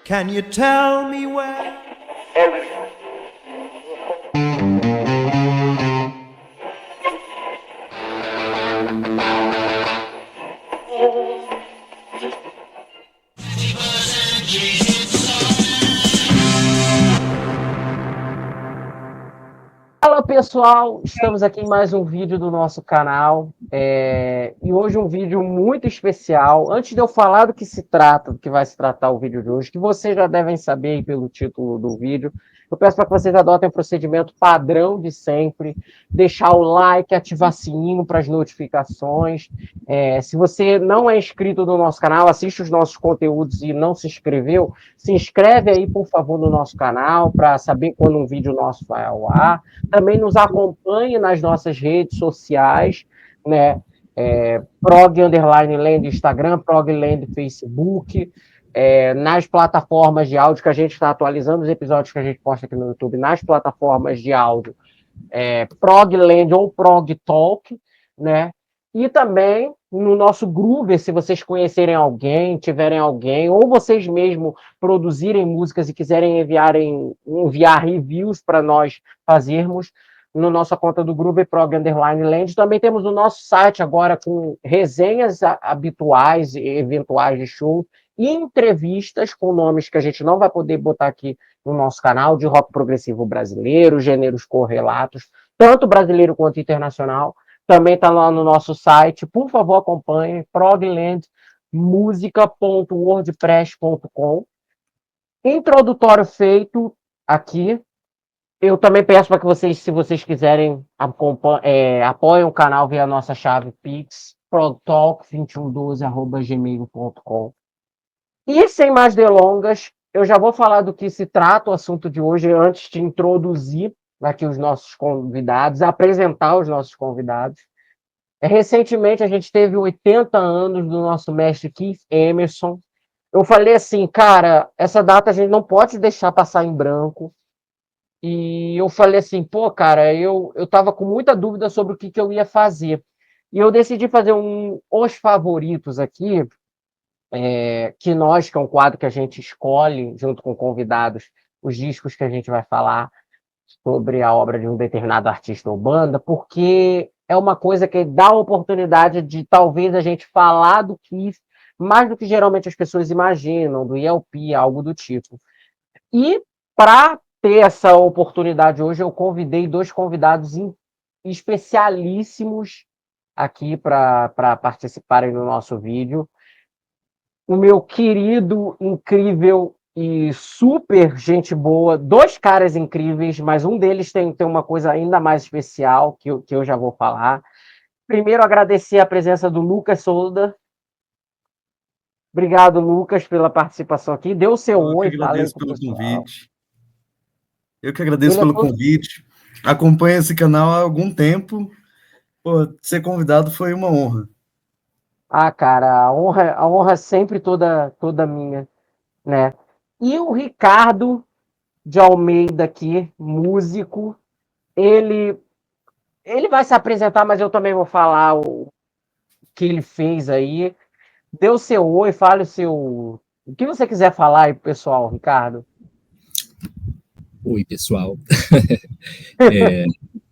Can you tell me where? Fala pessoal, estamos aqui em mais um vídeo do nosso canal e hoje um vídeo muito especial. Antes de eu falar do que se trata, do que vai se tratar o vídeo de hoje, que vocês já devem saber pelo título do vídeo, eu peço para que vocês adotem o procedimento padrão de sempre, deixar o like, ativar sininho para as notificações. Se você não é inscrito no nosso canal, assiste os nossos conteúdos e não se inscreveu, se inscreve aí, por favor, no nosso canal para saber quando um vídeo nosso vai ao ar. Também nos acompanhe nas nossas redes sociais, né? Prog_Land Instagram, Prog_Land Facebook, nas plataformas de áudio que a gente está atualizando os episódios que a gente posta aqui no YouTube, nas plataformas de áudio, Prog_Land ou Prog Talk, né? E também no nosso Groover, se vocês conhecerem alguém, tiverem alguém, ou vocês mesmo produzirem músicas e quiserem enviar reviews para nós fazermos, no nossa conta do Groover, Prog_Land. Também temos o nosso site agora com resenhas habituais e eventuais de show e entrevistas com nomes que a gente não vai poder botar aqui no nosso canal, de rock progressivo brasileiro, gêneros correlatos, tanto brasileiro quanto internacional. Também está lá no nosso site. Por favor, acompanhe proglandmusica.wordpress.com. Introdutório feito aqui. Eu também peço para que vocês, se vocês quiserem, apoiem o canal via a nossa chave Pix, progtalk2112@gmail.com. E sem mais delongas, eu já vou falar do que se trata o assunto de hoje antes de introduzir aqui os nossos convidados, apresentar os nossos convidados. Recentemente, a gente teve 80 anos do nosso mestre Keith Emerson. Eu falei assim, cara, essa data a gente não pode deixar passar em branco. E eu falei assim, pô, cara, eu tava com muita dúvida sobre o que eu ia fazer. E eu decidi fazer Os Favoritos aqui, que é um quadro que a gente escolhe, junto com convidados, os discos que a gente vai falar sobre a obra de um determinado artista ou banda, porque é uma coisa que dá a oportunidade de talvez a gente falar do Keith mais do que geralmente as pessoas imaginam, do ELP, algo do tipo. E para ter essa oportunidade hoje, eu convidei dois convidados especialíssimos aqui para participarem do nosso vídeo. O meu querido, incrível e super gente boa, dois caras incríveis, mas um deles tem uma coisa ainda mais especial que eu já vou falar. Primeiro, agradecer a presença do Lucas Solda. Obrigado, Lucas, pela participação aqui. Dê o seu Eu que oi, fala aí agradeço com o pelo pessoal. convite. Eu que agradeço Ele é pelo todo... convite. Acompanho esse canal há algum tempo. Pô, ser convidado foi uma honra. Ah, cara, a honra é sempre toda minha, né? E o Ricardo de Almeida aqui, músico, ele vai se apresentar, mas eu também vou falar o que ele fez aí. Dê o seu oi, fale o que você quiser falar aí pro pessoal, Ricardo. Oi, pessoal.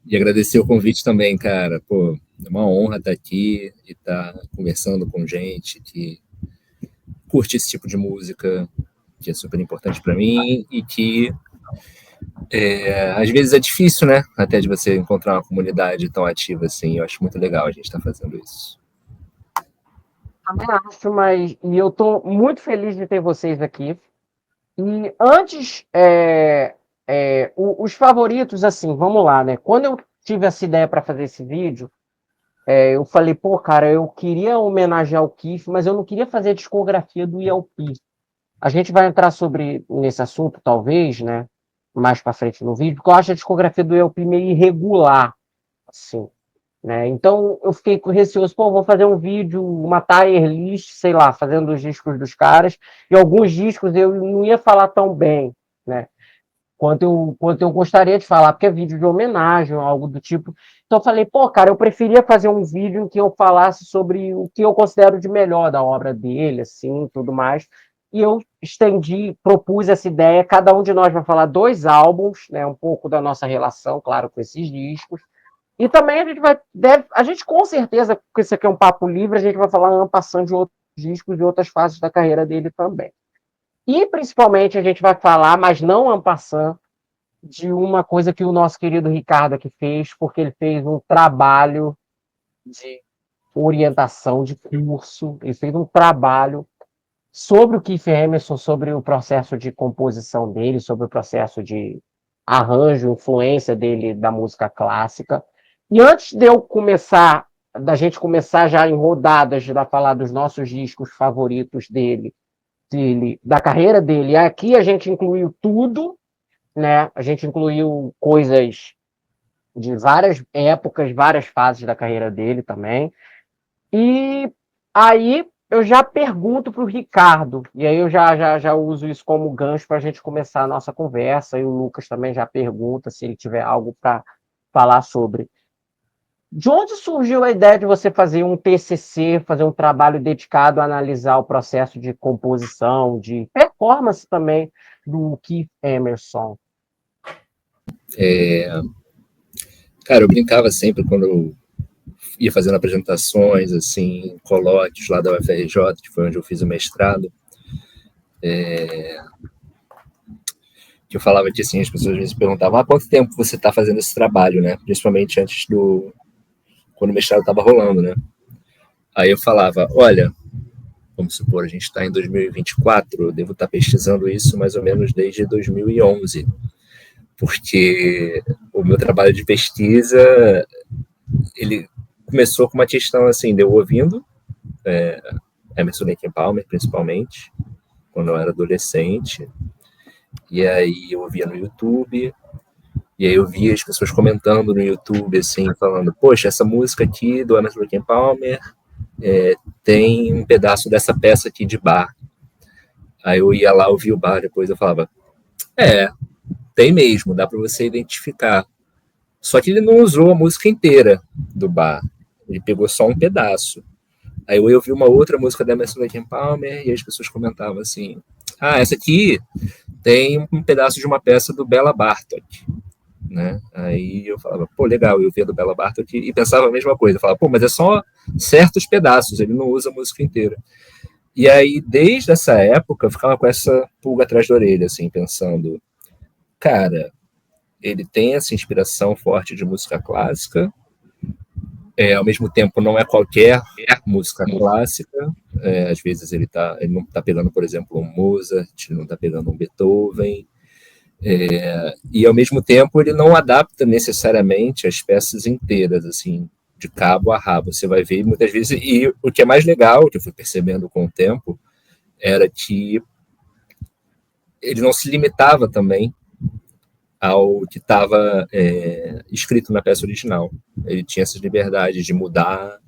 E agradecer o convite também, cara. Pô, é uma honra estar aqui e estar conversando com gente que curte esse tipo de música, que é super importante para mim e que às vezes é difícil, né? Até de você encontrar uma comunidade tão ativa assim. Eu acho muito legal a gente estar fazendo isso. Também acho, mas e eu estou muito feliz de ter vocês aqui. E antes, os favoritos, assim, vamos lá, né? Quando eu tive essa ideia para fazer esse vídeo, eu falei, pô, cara, eu queria homenagear o Keith, mas eu não queria fazer a discografia do ELP. A gente vai entrar nesse assunto, talvez, né? Mais para frente no vídeo, porque eu acho a discografia do ELP meio irregular, assim, né? Então eu fiquei receoso, pô, vou fazer um vídeo, uma tier list, sei lá, fazendo os discos dos caras, e alguns discos eu não ia falar tão bem, né? Quanto eu gostaria de falar, porque é vídeo de homenagem, algo do tipo. Então eu falei, pô, cara, eu preferia fazer um vídeo em que eu falasse sobre o que eu considero de melhor da obra dele, assim, tudo mais. e eu propus essa ideia. Cada um de nós vai falar 2 álbuns, né, um pouco da nossa relação, claro, com esses discos. E também a gente com certeza, porque isso aqui é um papo livre, a gente vai falar en passant de outros discos e outras fases da carreira dele também. E principalmente a gente vai falar, mas não en passant, de uma coisa que o nosso querido Ricardo aqui fez, porque ele fez um trabalho de orientação de curso, ele fez um trabalho sobre o Keith Emerson, sobre o processo de composição dele, sobre o processo de arranjo, influência dele da música clássica. E antes de eu começar, da gente começar já em rodadas a falar dos nossos discos favoritos dele, da carreira dele, aqui a gente incluiu tudo, né? A gente incluiu coisas de várias épocas, várias fases da carreira dele também. E aí eu já pergunto para o Ricardo, e aí eu já uso isso como gancho para a gente começar a nossa conversa, e o Lucas também já pergunta se ele tiver algo para falar sobre. De onde surgiu a ideia de você fazer um TCC, fazer um trabalho dedicado a analisar o processo de composição, de performance também do Keith Emerson? Cara, eu brincava sempre quando eu ia fazendo apresentações, assim, colóquios lá da UFRJ, que foi onde eu fiz o mestrado, que eu falava que, assim, as pessoas às vezes perguntavam, há quanto tempo você está fazendo esse trabalho, né? Principalmente antes quando o mestrado estava rolando, né? Aí eu falava, olha, vamos supor, a gente está em 2024, eu devo estar pesquisando isso mais ou menos desde 2011, porque o meu trabalho de pesquisa, ele começou com uma questão assim, de eu ouvindo Emerson Lake and Palmer, principalmente, quando eu era adolescente, e aí eu ouvia no YouTube, e aí eu via as pessoas comentando no YouTube, assim, falando, poxa, essa música aqui do Emerson Lake and Palmer tem um pedaço dessa peça aqui de Bach. Aí eu ia lá ouvir o Bach, depois eu falava, tem mesmo, dá para você identificar. Só que ele não usou a música inteira do Bach, ele pegou só um pedaço. Aí eu ouvi uma outra música da Emerson Lake and Palmer e as pessoas comentavam assim, essa aqui tem um pedaço de uma peça do Bela Bartok, né? Aí eu falava, pô, legal, eu via do Bela Bartok e pensava a mesma coisa, eu falava, pô, mas é só certos pedaços, ele não usa a música inteira. E aí, desde essa época, eu ficava com essa pulga atrás da orelha, assim, pensando, cara, ele tem essa inspiração forte de música clássica, ao mesmo tempo não é qualquer música clássica, às vezes ele não está pegando, por exemplo, um Mozart, ele não está pegando um Beethoven, e ao mesmo tempo ele não adapta necessariamente as peças inteiras, assim, de cabo a rabo. Você vai ver muitas vezes, e o que é mais legal, que eu fui percebendo com o tempo, era que ele não se limitava também ao que estava escrito na peça original. Ele tinha essas liberdades de mudar,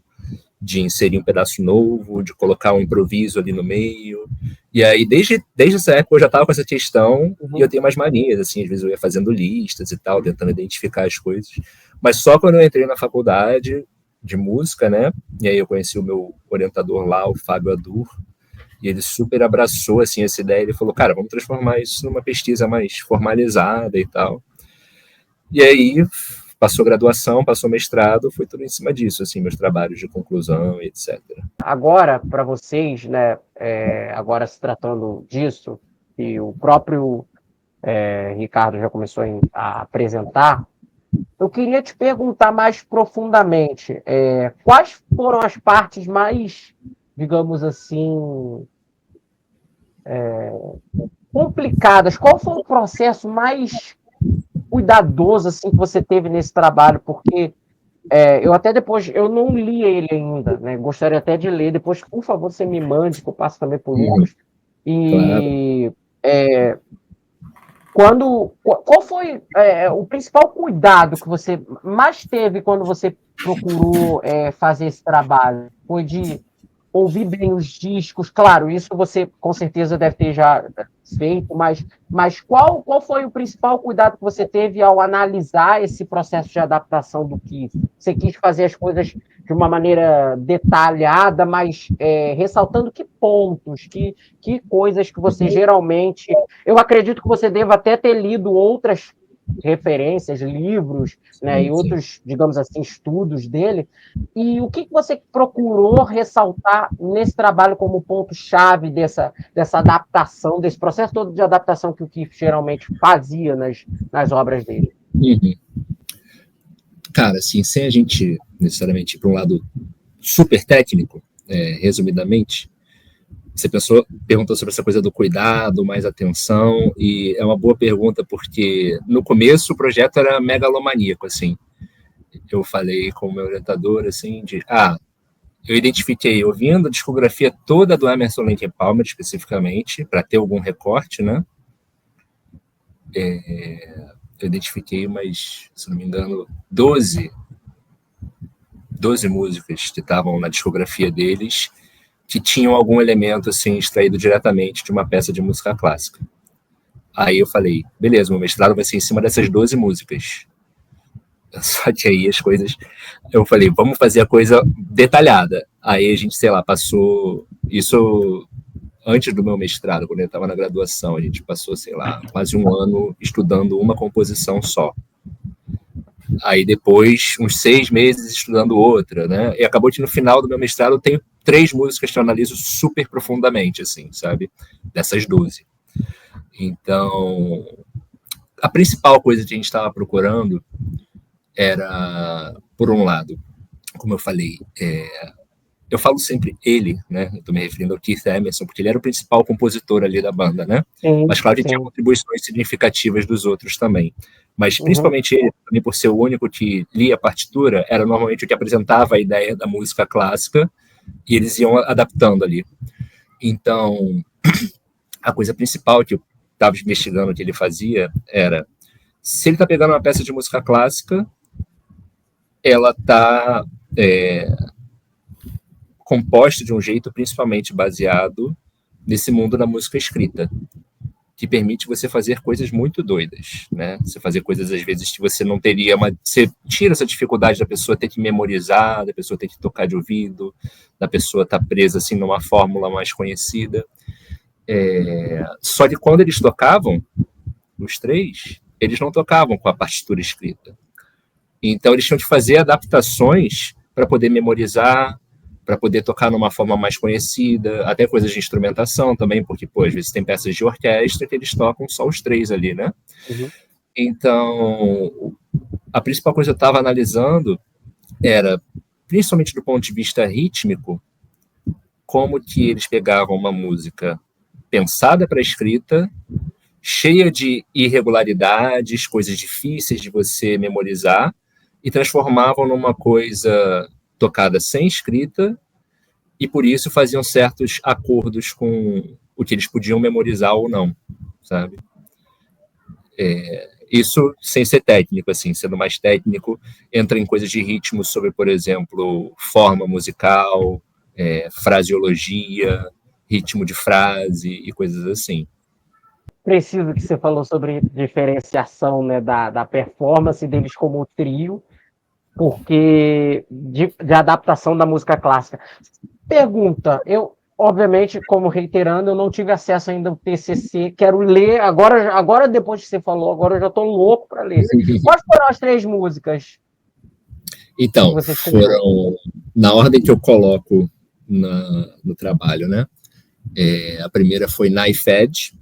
de inserir um pedaço novo, de colocar um improviso ali no meio. E aí, desde essa época, eu já estava com essa questão, e eu tenho umas manias, assim, às vezes eu ia fazendo listas e tal, tentando identificar as coisas. Mas só quando eu entrei na faculdade de música, né, e aí eu conheci o meu orientador lá, o Fábio Adur, e ele super abraçou, assim, essa ideia, ele falou, cara, vamos transformar isso numa pesquisa mais formalizada e tal. E aí, passou graduação, passou mestrado, foi tudo em cima disso, assim, meus trabalhos de conclusão e etc. Agora, para vocês, né, agora se tratando disso, e o próprio Ricardo já começou a apresentar, eu queria te perguntar mais profundamente, quais foram as partes mais, digamos assim, complicadas? Qual foi o processo mais cuidadoso assim, que você teve nesse trabalho? Porque eu até depois, eu não li ele ainda, né? Gostaria até de ler. Depois, por favor, você me mande, que eu passo também para o Lucas. E qual foi o principal cuidado que você mais teve quando você procurou fazer esse trabalho? Foi de ouvir bem os discos. Claro, isso você com certeza deve ter já feito, mas qual foi o principal cuidado que você teve ao analisar esse processo de adaptação do Kiss? Você quis fazer as coisas de uma maneira detalhada, mas ressaltando que pontos, que coisas que você geralmente... Eu acredito que você deva até ter lido outras referências, livros, né, e outros, digamos assim, estudos dele. E o que você procurou ressaltar nesse trabalho como ponto-chave dessa adaptação, desse processo todo de adaptação que o Keith geralmente fazia nas obras dele? Uhum. Cara, assim, sem a gente necessariamente ir para um lado super técnico, resumidamente, você perguntou sobre essa coisa do cuidado, mais atenção, e é uma boa pergunta, porque no começo o projeto era megalomaníaco, assim. Eu falei com o meu orientador, assim, eu identifiquei, ouvindo a discografia toda do Emerson Lake Palmer, especificamente, para ter algum recorte, né? Eu identifiquei umas, se não me engano, 12 músicas que estavam na discografia deles, que tinham algum elemento assim extraído diretamente de uma peça de música clássica. Aí eu falei, beleza, meu mestrado vai ser em cima dessas 12 músicas. Só que aí as coisas... Eu falei, vamos fazer a coisa detalhada. Aí a gente, sei lá, passou... Isso antes do meu mestrado, quando eu estava na graduação, a gente passou, sei lá, quase um ano estudando uma composição só. Aí depois, uns 6 meses estudando outra, né? E acabou que no final do meu mestrado eu tenho 3 músicas que eu analiso super profundamente, assim, sabe? Dessas 12. Então, a principal coisa que a gente estava procurando era, por um lado, como eu falei, eu falo sempre ele, né? Eu estou me referindo ao Keith Emerson, porque ele era o principal compositor ali da banda, né? Sim, mas claro que tinha contribuições significativas dos outros também. Mas principalmente ele, também por ser o único que lia a partitura, era normalmente o que apresentava a ideia da música clássica e eles iam adaptando ali. Então, a coisa principal que eu estava investigando que ele fazia era, se ele está pegando uma peça de música clássica, ela está composta de um jeito principalmente baseado nesse mundo da música escrita, que permite você fazer coisas muito doidas, né? Você fazer coisas, às vezes, que você não teria... Você tira essa dificuldade da pessoa ter que memorizar, da pessoa ter que tocar de ouvido, da pessoa estar presa, assim, numa fórmula mais conhecida. Só que quando eles tocavam, os 3, eles não tocavam com a partitura escrita. Então, eles tinham que fazer adaptações para poder memorizar, para poder tocar numa forma mais conhecida, até coisas de instrumentação também, porque, às vezes tem peças de orquestra que eles tocam só os 3 ali, né? Uhum. Então, a principal coisa que eu estava analisando era, principalmente do ponto de vista rítmico, como que eles pegavam uma música pensada para escrita, cheia de irregularidades, coisas difíceis de você memorizar, e transformavam numa coisa tocada sem escrita, e por isso faziam certos acordos com o que eles podiam memorizar ou não, sabe? Isso sem ser técnico, assim, sendo mais técnico, entra em coisas de ritmo sobre, por exemplo, forma musical, fraseologia, ritmo de frase e coisas assim. Preciso que você falou sobre diferenciação, né, da performance deles como trio, porque de adaptação da música clássica. Pergunta, eu, obviamente, como reiterando, eu não tive acesso ainda ao TCC, quero ler, agora depois que você falou, agora eu já estou louco para ler. Quais foram as 3 músicas? Então, foram, na ordem que eu coloco no trabalho, né? A primeira foi Knife Edge,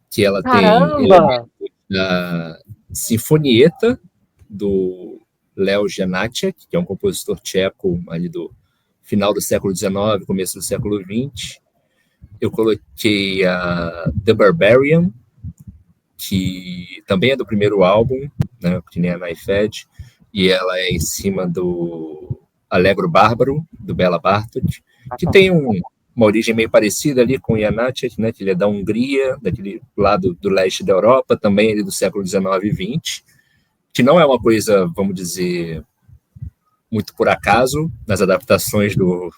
que ela tem da Sinfonieta, do Leo Janáček, que é um compositor tcheco ali do final do século XIX, começo do século XX. Eu coloquei a The Barbarian, que também é do primeiro álbum, né, que nem a Knife Edge, e ela é em cima do Allegro Bárbaro, do Béla Bartók, que tem uma origem meio parecida ali com o Janáček, né, que ele é da Hungria, daquele lado do leste da Europa, também ele do século XIX e XX, que não é uma coisa, vamos dizer, muito por acaso nas adaptações do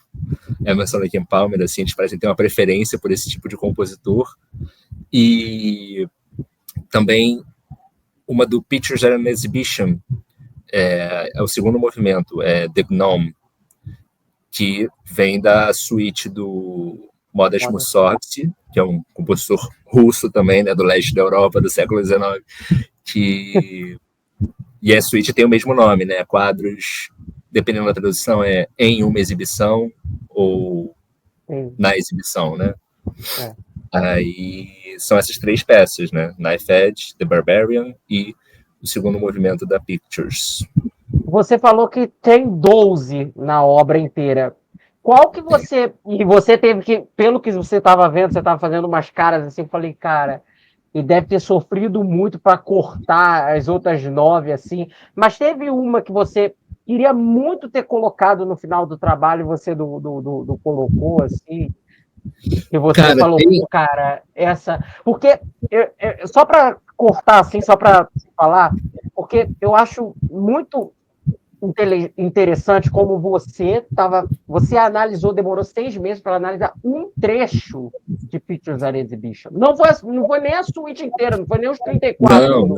Emerson Lake and Palmer, assim, eles parecem ter uma preferência por esse tipo de compositor. E também uma do Pictures at an Exhibition, é o segundo movimento, é The Gnome, que vem da suíte do Modest Mussorgsky, que é um compositor russo também, né, do leste da Europa, do século XIX, e a suíte tem o mesmo nome, né, quadros, dependendo da tradução, é em uma exibição ou na exibição, né? Aí são essas 3 peças, né, Knife Edge, The Barbarian e o segundo movimento da Pictures. Você falou que tem 12 na obra inteira. Qual que você... E você teve que... Pelo que você estava vendo, você estava fazendo umas caras assim, eu falei, cara, e deve ter sofrido muito para cortar as outras 9, assim. Mas teve uma que você queria muito ter colocado no final do trabalho e você do colocou, assim... E você falou, cara, essa... Porque, só para cortar, assim, só para falar, porque eu acho muito interessante como você analisou, demorou 6 meses para analisar um trecho de Pictures at Exhibition. Não foi nem a suíte inteira, não foi nem os 34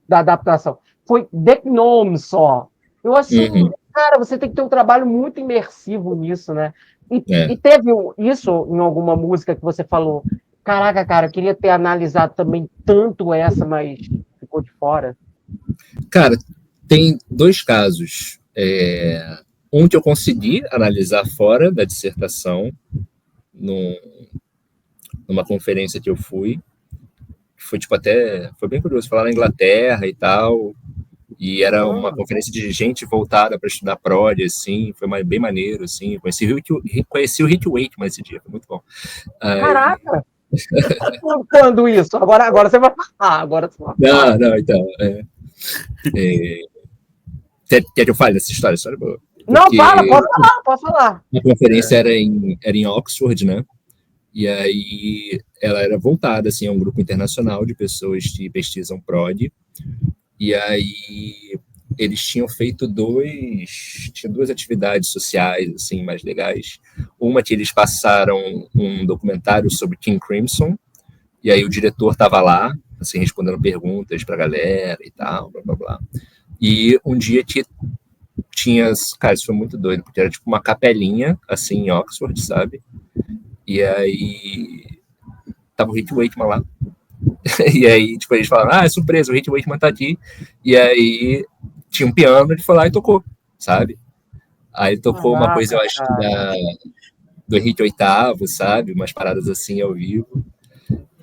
da adaptação. Foi The Gnome só. Eu assim, cara, você tem que ter um trabalho muito imersivo nisso, né? E teve isso em alguma música que você falou, caraca, cara, eu queria ter analisado também tanto essa, mas ficou de fora? Cara, tem 2 casos. Um que eu consegui analisar fora da dissertação, numa conferência que eu fui, foi tipo foi bem curioso, falar na Inglaterra e tal, e era uma conferência de gente voltada para estudar prog, assim, foi bem maneiro, assim, conheci o Rick Wakeman esse dia, foi muito bom. Caraca! Quando isso? Agora você vai falar. Agora você vai falar. Não, então. Quer que eu fale dessa história? História boa. Não, pode falar. A conferência era em Oxford, né? E aí ela era voltada assim, a um grupo internacional de pessoas que pesquisam prog. E aí eles tinham feito 2 atividades sociais assim mais legais. Uma que eles passaram um documentário sobre King Crimson, e aí o diretor estava lá, assim, respondendo perguntas para a galera e tal, blá blá blá. E um dia que tinha, cara, isso foi muito doido, porque era tipo uma capelinha assim em Oxford, sabe? E aí tava o Rick Wakeman lá. E aí, tipo, eles falaram, é surpresa, o Rick Wakeman tá aqui. E aí tinha um piano, ele foi lá e tocou, sabe? Aí tocou uma coisa, eu acho, do Henrique VIII, sabe? Umas paradas assim ao vivo.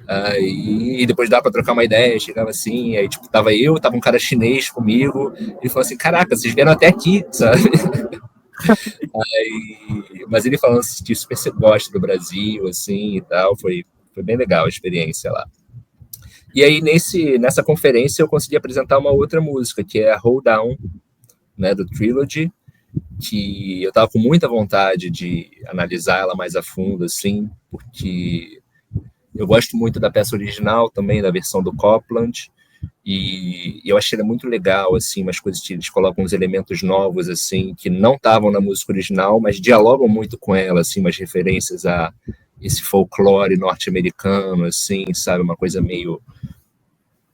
Aí, e depois dá pra trocar uma ideia, chegava assim, aí tipo, tava um cara chinês comigo, ele falou assim, caraca, vocês vieram até aqui, sabe? Aí, mas ele falando que super gosta do Brasil, assim, e tal, foi bem legal a experiência lá. E aí, nessa conferência, eu consegui apresentar uma outra música, que é a Hold Down, né, do Trilogy, que eu tava com muita vontade de analisar ela mais a fundo, assim, porque eu gosto muito da peça original também, da versão do Copland, e eu achei ela muito legal, assim, umas coisas que eles colocam uns elementos novos, assim, que não estavam na música original, mas dialogam muito com ela, assim, umas referências a esse folclore norte-americano, assim, sabe, uma coisa meio...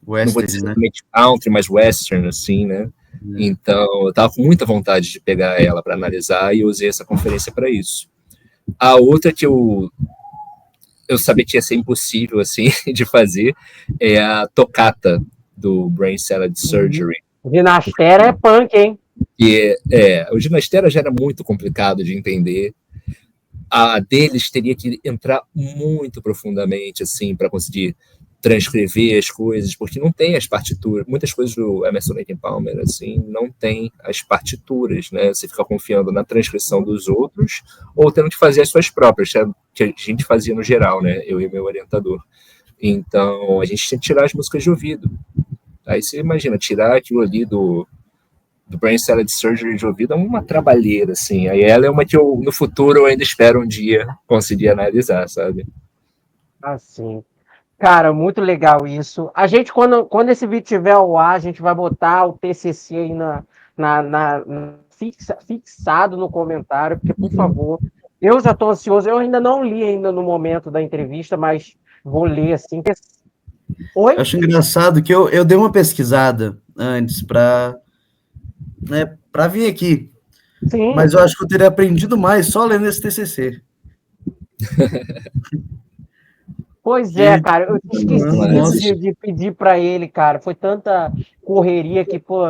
Western, não vou dizer exatamente country, mas western, assim, né? Então, eu tava com muita vontade de pegar ela para analisar e eu usei essa conferência para isso. A outra que eu sabia que ia ser impossível, assim, de fazer, é a tocata do Brain Salad Surgery. O Ginastera é punk, hein? E o Ginastera já era muito complicado de entender. A deles teria que entrar muito profundamente, assim, para conseguir transcrever as coisas, porque não tem as partituras. Muitas coisas do Emerson Lake and Palmer, assim, não tem as partituras, né? Você fica confiando na transcrição dos outros ou tendo que fazer as suas próprias, que a gente fazia no geral, né? Eu e meu orientador. Então, a gente tinha que tirar as músicas de ouvido. Aí você imagina, tirar aquilo ali do Brain Salad Surgery de ouvido é uma trabalheira, assim. Aí ela é uma que no futuro eu ainda espero um dia conseguir analisar, sabe? Assim. Cara, muito legal isso. A gente, quando esse vídeo tiver ao ar, a gente vai botar o TCC aí na fixado no comentário, porque, por favor, eu já estou ansioso, eu ainda não li ainda no momento da entrevista, mas vou ler assim. Oi? Eu acho engraçado que eu dei uma pesquisada antes para vir aqui, Sim. mas eu acho que eu teria aprendido mais só lendo esse TCC. Pois é, cara, eu esqueci Nossa. de pedir para ele, cara. Foi tanta correria que, pô.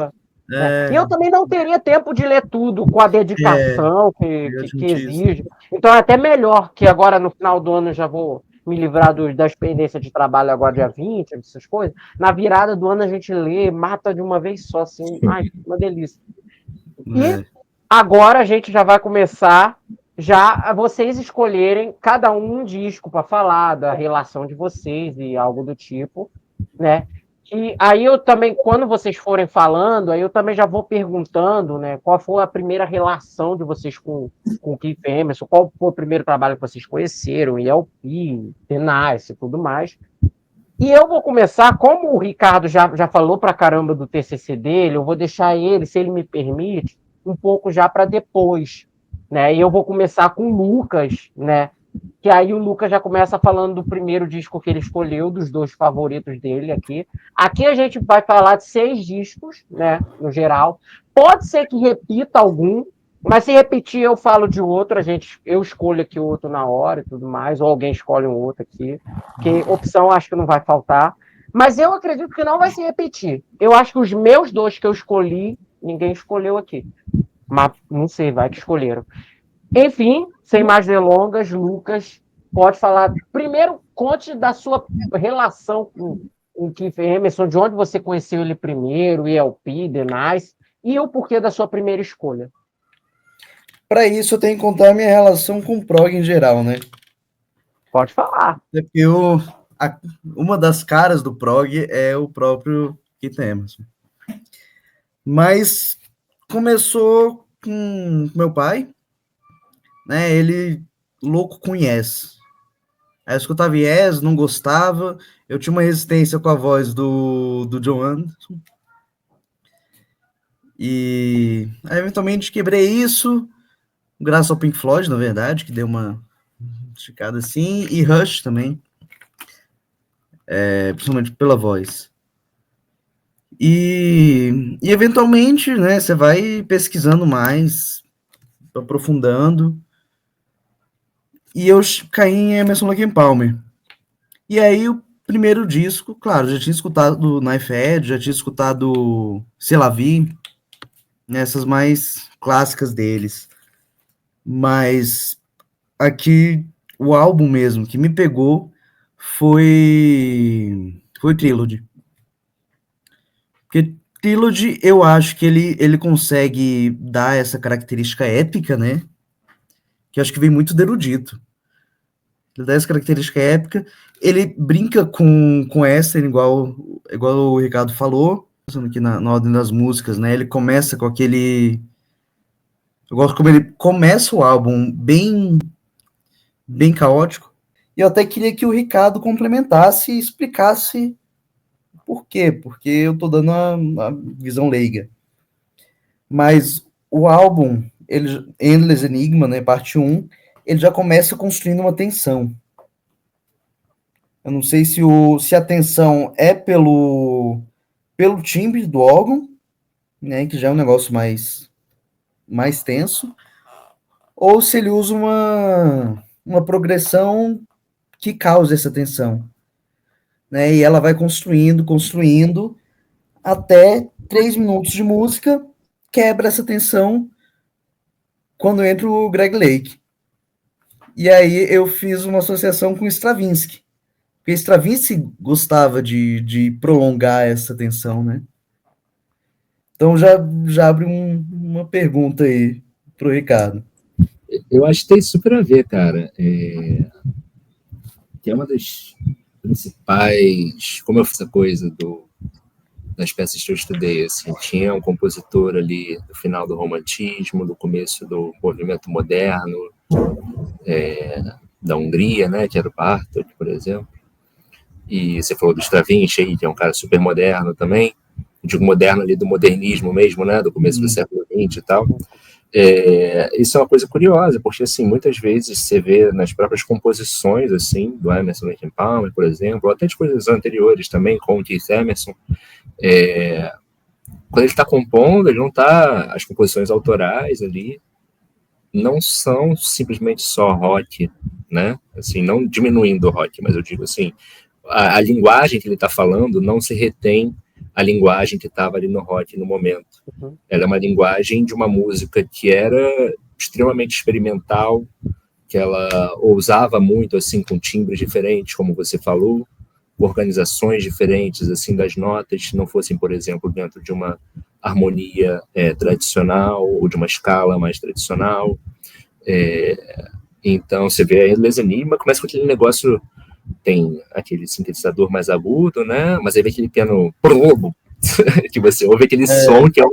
Né? E eu também não teria tempo de ler tudo com a dedicação que exige. Então é até melhor que agora no final do ano eu já vou me livrar da experiência de trabalho agora dia 20, essas coisas. Na virada do ano a gente lê, mata de uma vez só, assim. Ai, uma delícia. E agora a gente já vai começar já vocês escolherem cada um disco para falar da relação de vocês e algo do tipo, né? E aí eu também, quando vocês forem falando, aí eu também já vou perguntando, né? Qual foi a primeira relação de vocês com o Keith Emerson, qual foi o primeiro trabalho que vocês conheceram, ELP, Tenaz e tudo mais. E eu vou começar, como o Ricardo já falou pra caramba do TCC dele, eu vou deixar ele, se ele me permite, um pouco já para depois, né? E eu vou começar com o Lucas, né? Que aí o Lucas já começa falando do primeiro disco que ele escolheu, dos 2 favoritos dele aqui. Aqui a gente vai falar de 6 discos, né? No geral. Pode ser que repita algum, mas se repetir eu falo de outro, eu escolho aqui outro na hora e tudo mais, ou alguém escolhe um outro aqui, porque opção acho que não vai faltar. Mas eu acredito que não vai se repetir. Eu acho que os meus 2 que eu escolhi, ninguém escolheu aqui. Mas não sei, vai que escolheram. Enfim, sem mais delongas, Lucas, pode falar. Primeiro, conte da sua relação com o Keith Emerson, de onde você conheceu ele primeiro, ELP, The Nice, e o porquê da sua primeira escolha. Para isso, eu tenho que contar a minha relação com o prog em geral, né? Pode falar. É porque uma das caras do prog é o próprio Keith Emerson. Mas começou com meu pai, né? Ele louco com Yes. Aí eu escutava Yes, não gostava. Eu tinha uma resistência com a voz do John Anderson. E aí, eventualmente, quebrei isso, graças ao Pink Floyd, na verdade, que deu uma esticada assim, e Rush também, principalmente pela voz. E eventualmente, né, você vai pesquisando mais, aprofundando, e eu caí em Emerson Lake and Palmer. E aí, o primeiro disco, claro, já tinha escutado Knife Edge, já tinha escutado C'est la Vie, nessas mais clássicas deles. Mas aqui, o álbum mesmo que me pegou foi Trilogy. Porque Trilogy, eu acho que ele consegue dar essa característica épica, né? Que eu acho que vem muito do erudito. Ele dá essa característica épica, ele brinca com essa, igual o Ricardo falou, aqui na ordem das músicas, né? Ele começa com aquele... Eu gosto como ele começa o álbum bem caótico. E eu até queria que o Ricardo complementasse e explicasse por quê, porque eu tô dando uma visão leiga. Mas o álbum, Endless Enigma, né, parte 1, ele já começa construindo uma tensão. Eu não sei se a tensão é pelo timbre do órgão, né, que já é um negócio mais tenso, ou se ele usa uma progressão que causa essa tensão. Né, e ela vai construindo, até 3 minutos de música, quebra essa tensão quando entra o Greg Lake. E aí eu fiz uma associação com Stravinsky, porque Stravinsky gostava de prolongar essa tensão, né? Então já abre uma pergunta aí pro Ricardo. Eu acho que tem super a ver, cara. Que é uma das principais, como eu fiz essa coisa das peças que eu estudei, assim, tinha um compositor ali do final do romantismo, do começo do movimento moderno, da Hungria, né, que era o Bartók, por exemplo, e você falou do Stravinsky, que é um cara super moderno também, digo moderno ali do modernismo mesmo, né, do começo do século XX e tal, Isso é uma coisa curiosa, porque assim, muitas vezes você vê nas próprias composições assim, do Emerson Lake and Palmer, por exemplo, ou até de coisas anteriores também, com o Keith Emerson, quando ele está compondo, ele não está. As composições autorais ali não são simplesmente só rock, né? Assim, não diminuindo o rock, mas eu digo assim, a linguagem que ele está falando não se retém a linguagem que estava ali no rock no momento. Uhum. Ela é uma linguagem de uma música que era extremamente experimental, que ela ousava muito assim com timbres diferentes, como você falou, organizações diferentes assim das notas, se não fossem, por exemplo, dentro de uma harmonia tradicional ou de uma escala mais tradicional. Então você vê a Les Enigma começa com aquele negócio, tem aquele sintetizador mais agudo, né? Mas aí vem aquele piano que você ouve aquele som que é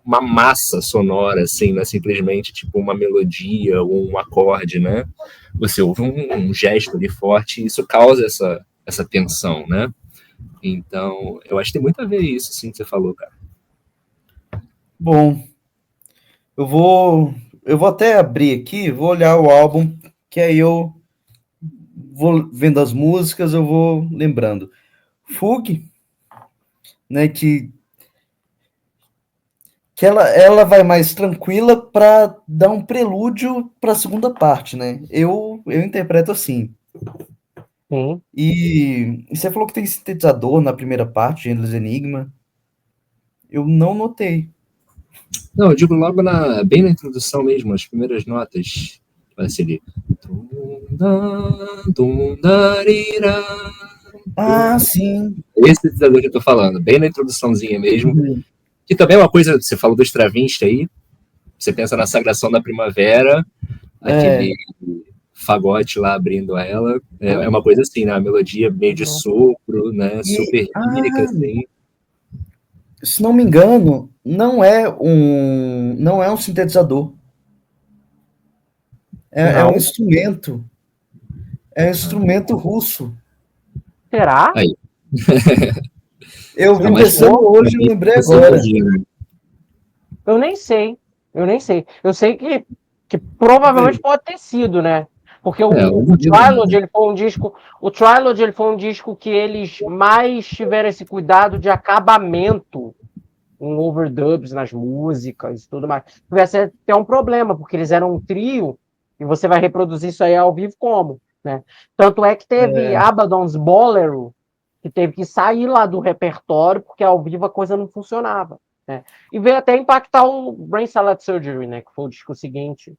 uma massa sonora, assim, não é simplesmente tipo uma melodia ou um acorde, né? Você ouve um gesto ali forte e isso causa essa tensão, né? Então, eu acho que tem muito a ver isso, assim, que você falou, cara. Bom, eu vou até abrir aqui, vou olhar o álbum, que aí eu vou vendo as músicas, eu vou lembrando. Fugue, né, que ela vai mais tranquila para dar um prelúdio para a segunda parte, né? Eu interpreto assim. Sim. E você falou que tem sintetizador na primeira parte, Endless Enigma. Eu não notei. Não, eu digo logo bem na introdução mesmo, as primeiras notas. Vai ser ali. Ah, sim. Esse sintetizador que eu tô falando, bem na introduçãozinha mesmo. Uhum. Que também é uma coisa, você falou do Stravinsky aí, você pensa na Sagração da Primavera, aquele fagote lá abrindo ela, é uma coisa assim, né? Uma melodia meio de sopro, né? Super lírica, assim. Se não me engano, não é um sintetizador. É um Não. instrumento. É um instrumento russo. Será? Aí. Eu É vim mais pensando hoje e lembrei agora. Eu nem sei. Eu nem sei. Eu sei que provavelmente pode ter sido, né? Porque o Trilogy, ele foi um disco. O Trilogy, ele foi um disco que eles mais tiveram esse cuidado de acabamento em overdubs nas músicas e tudo mais. Tivesse até um problema, porque eles eram um trio, e você vai reproduzir isso aí ao vivo como? Né? Tanto é que teve Abaddon's Bolero, que teve que sair lá do repertório, porque ao vivo a coisa não funcionava. Né? E veio até impactar o Brain Salad Surgery, né? Que foi o disco seguinte.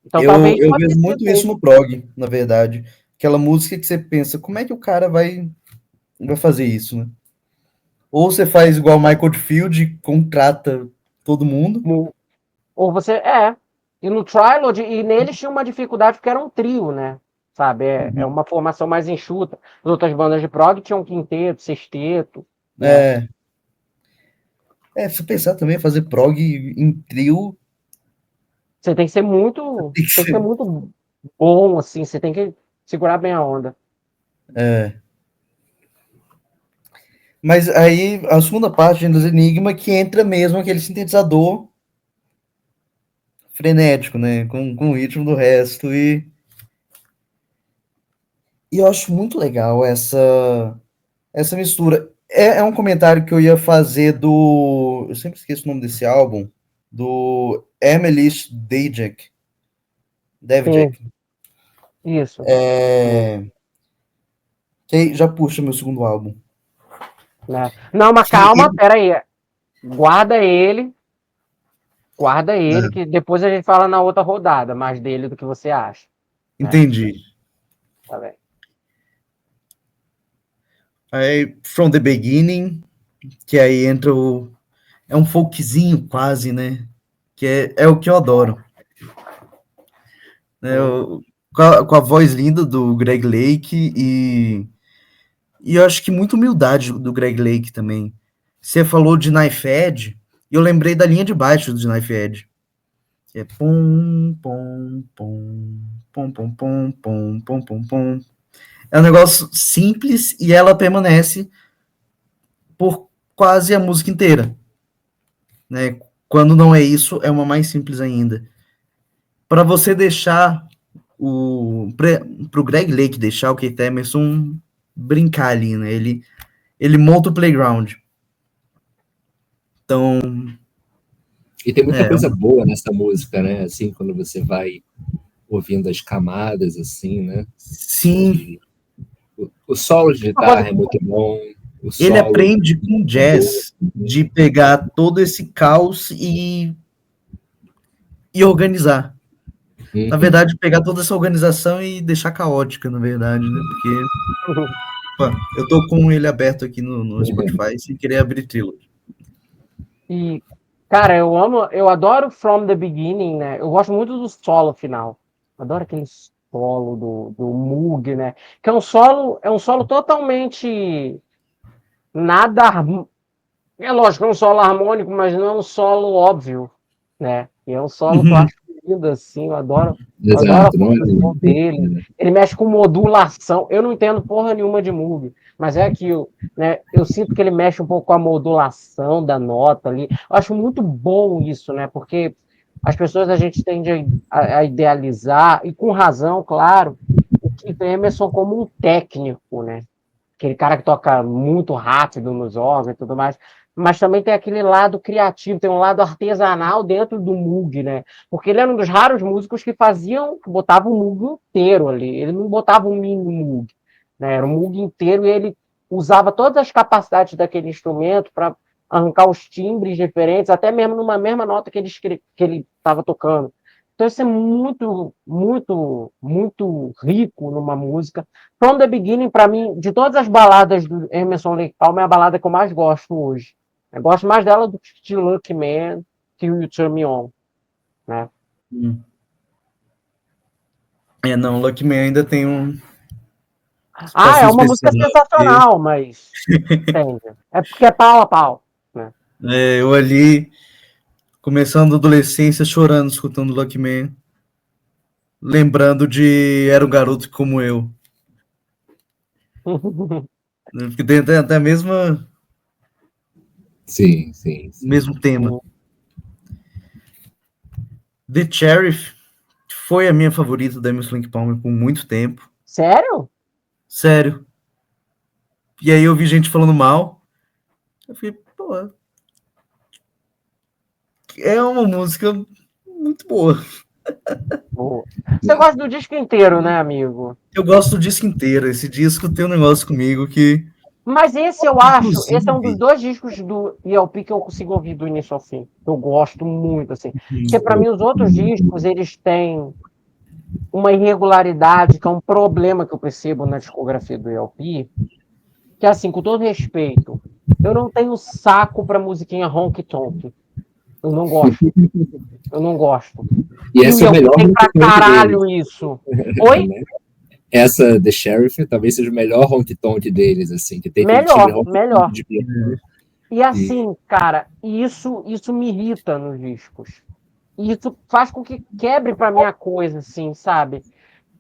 Então talvez Eu pode ter vejo sido muito isso no prog, na verdade. Aquela música que você pensa, como é que o cara vai fazer isso, né? Ou você faz igual Michael Field, contrata todo mundo. Ou você. E no Trilogy, e neles tinha uma dificuldade porque era um trio, né? Sabe? É uma formação mais enxuta. As outras bandas de prog tinham quinteto, sexteto. Né? Se pensar também, fazer prog em trio. Você tem que ser muito. Tem que ser muito bom, assim. Você tem que segurar bem a onda. Mas aí a segunda parte dos Enigma que entra mesmo aquele sintetizador frenético, né? Com o ritmo do resto. E eu acho muito legal essa mistura. É um comentário que eu ia fazer do. Eu sempre esqueço o nome desse álbum. Do Emelish Dejek. Devjek. Isso. Que aí já puxa meu segundo álbum. Né? Não, mas calma, peraí. Guarda ele. Guarda ele, que depois a gente fala na outra rodada mais dele do que você acha. Né? Entendi. Tá bem. Aí, From the Beginning, que aí entra o. É um folkzinho quase, né? Que é o que eu adoro. Né? Com a voz linda do Greg Lake e eu acho que muita humildade do Greg Lake também. Você falou de Knife Edge, e eu lembrei da linha de baixo do Knife Edge. Que é pum, pum, pum, pum, pum, pum, pum, pum, pum, pum. É um negócio simples e ela permanece por quase a música inteira. Né? Quando não é isso, é uma mais simples ainda. Para você deixar pro Greg Lake deixar o Keith Emerson brincar ali, né? Ele monta o playground. Então, E tem muita coisa boa nessa música, né? Assim, quando você vai ouvindo as camadas, assim, né? sim, O solo de guitarra é muito bom. ele aprende com jazz de pegar todo esse caos e organizar. Na verdade, pegar toda essa organização e deixar caótica, na verdade, né? Porque opa, eu tô com ele aberto aqui no Spotify sem querer abrir Trilogy. E, cara, eu adoro From the Beginning, né? Eu gosto muito do solo final. Adoro aquele solo do Moog, né? Que é um solo totalmente é lógico, é um solo harmônico, mas não é um solo óbvio, né? E é um solo que eu acho lindo, assim, eu adoro a produção dele. Ele mexe com modulação. Eu não entendo porra nenhuma de Moog, mas é aquilo, né? Eu sinto que ele mexe um pouco com a modulação da nota ali. Eu acho muito bom isso, né? Porque as pessoas a gente tende a idealizar, e com razão, claro, o Keith Emerson como um técnico, né? Aquele cara que toca muito rápido nos órgãos e tudo mais, mas também tem aquele lado criativo, tem um lado artesanal dentro do Moog, né? Porque ele era um dos raros músicos que botavam o Moog inteiro ali, ele não botava um mini Moog, né? Era um Moog inteiro e ele usava todas as capacidades daquele instrumento para arrancar os timbres diferentes, até mesmo numa mesma nota que ele estava tocando. Então isso é muito, muito, muito rico numa música. From the Beginning, para mim, de todas as baladas do Emerson Lake Palmer, é a balada que eu mais gosto hoje. Eu gosto mais dela do que Lucky Man, que o You Turn Me On, né? Não, Lucky Man ainda tem um... É uma música sensacional, mas... entende? É porque é pau a pau, né? Eu ali, começando a adolescência, chorando, escutando Lucky Man, lembrando de Era um Garoto Como Eu. Porque tem até a mesma... Sim. Mesmo tema. The Sheriff foi a minha favorita da Emerson Lake Palmer por muito tempo. Sério? Sério. E aí eu vi gente falando mal. Eu fiquei, pô... É uma música muito boa. Você gosta do disco inteiro, né, amigo? Eu gosto do disco inteiro. Esse disco tem um negócio comigo que... Mas esse eu acho, esse é um dos 2 discos do ELP que eu consigo ouvir do início ao fim. Eu gosto muito, assim. Porque para mim os outros discos, eles têm uma irregularidade, que é um problema que eu percebo na discografia do ELP, que assim, com todo respeito, eu não tenho saco para musiquinha honky tonk. Eu não gosto. Eu não gosto. E essa é a melhor tem pra caralho isso. Oi? Essa, The Sheriff, talvez seja o melhor honky-tonk deles, assim, que tem melhor. E assim, cara, isso me irrita nos discos. E isso faz com que quebre pra minha coisa, assim, sabe?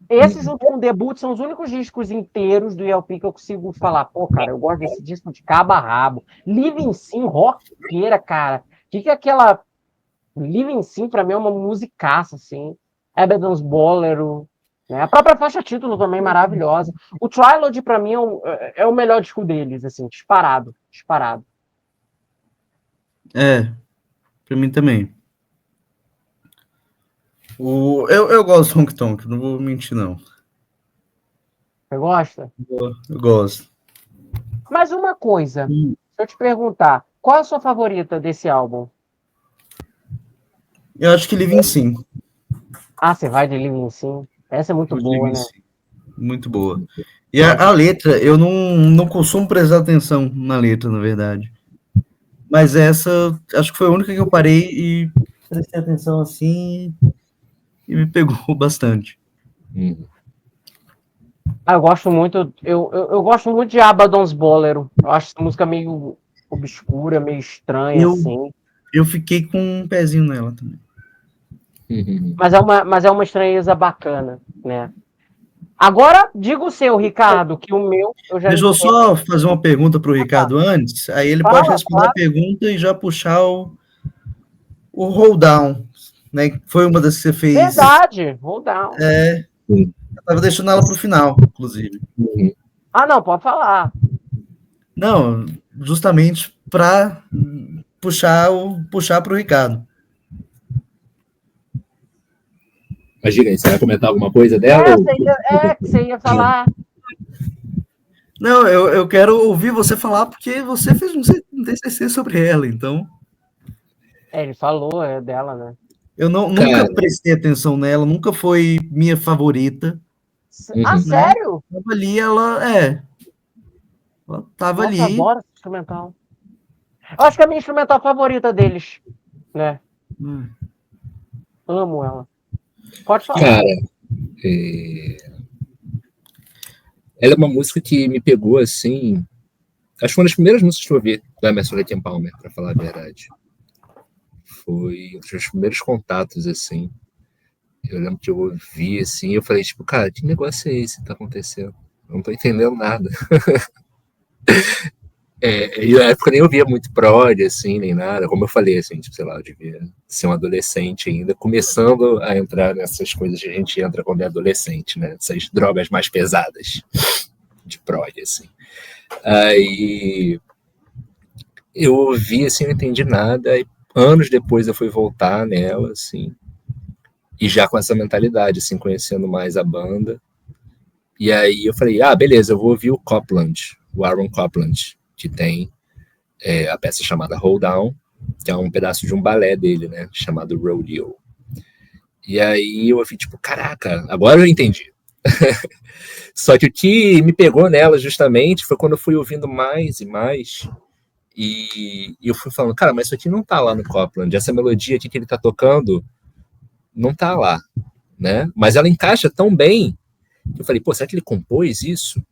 Esse, junto com o Debut, são os únicos discos inteiros do ELP que eu consigo falar, pô, cara, eu gosto desse disco de cabo a rabo. Living Sim, rockeira, cara. O que é aquela... Living Sim, pra mim, é uma musicaça, assim. Evidence Bolero, né? A própria faixa título também maravilhosa. O Trilogy, pra mim, é o melhor disco deles, assim, disparado. Pra mim também. Eu gosto do Honky Tonk, não vou mentir, não. Você gosta? Eu gosto. Mas uma coisa, se eu te perguntar, qual é a sua favorita desse álbum? Eu acho que Living Sim. Você vai de Living Sim. Essa é muito boa, né? Muito boa. E a letra, eu não costumo prestar atenção na letra, na verdade. Mas essa, acho que foi a única que eu parei e prestei atenção assim e me pegou bastante. Eu gosto muito, eu gosto muito de Abaddon's Bolero. Eu acho essa música meio obscura, meio estranha, assim. Eu fiquei com um pezinho nela também. Mas é uma estranheza bacana, né? Agora, diga o seu, Ricardo, que o meu... Deixa eu só fazer uma pergunta para o Ricardo antes, aí ele pode responder a pergunta e já puxar o Hold Down, né? Foi uma das que você fez. Verdade, hold down. Eu tava deixando ela pro final, inclusive. Ah, não, pode falar. Não, justamente para puxar pro Ricardo. Mas diga aí, você vai comentar alguma coisa dela? Que você ia falar. Não, eu quero ouvir você falar porque você fez um TCC sobre ela, então. Ele falou, é dela, né? Eu nunca prestei atenção nela, nunca foi minha favorita. Ah, sério? Tava ali, ela tava Nossa, ali. eu adoro esse instrumental. Eu acho que é a minha instrumental favorita deles, né? Amo ela. Pode falar. Cara, ela é uma música que me pegou, assim... Acho que foi uma das primeiras músicas que eu ouvi da Emerson Lake and Palmer, pra falar a verdade. Foi um dos meus primeiros contatos, assim. Eu lembro que eu ouvi, assim, e eu falei, tipo, cara, que negócio é esse que tá acontecendo? Eu não tô entendendo nada. E na época eu nem ouvia muito prog, assim, nem nada. Como eu falei, assim, tipo, sei lá, eu devia ser um adolescente ainda, começando a entrar nessas coisas que a gente entra quando é adolescente, né? Essas drogas mais pesadas de prog, assim. Aí eu ouvi, assim, não entendi nada, e anos depois eu fui voltar nela, assim, e já com essa mentalidade, assim, conhecendo mais a banda. E aí eu falei, beleza, eu vou ouvir o Copland, o Aaron Copland, que tem a peça chamada Hold Down, que é um pedaço de um balé dele, né, chamado Rodeo. E aí eu ouvi, tipo, caraca, agora eu entendi. Só que o que me pegou nela justamente foi quando eu fui ouvindo mais e mais, e eu fui falando, cara, mas isso aqui não tá lá no Copland, essa melodia aqui que ele tá tocando não tá lá, né? Mas ela encaixa tão bem que eu falei, pô, será que ele compôs isso?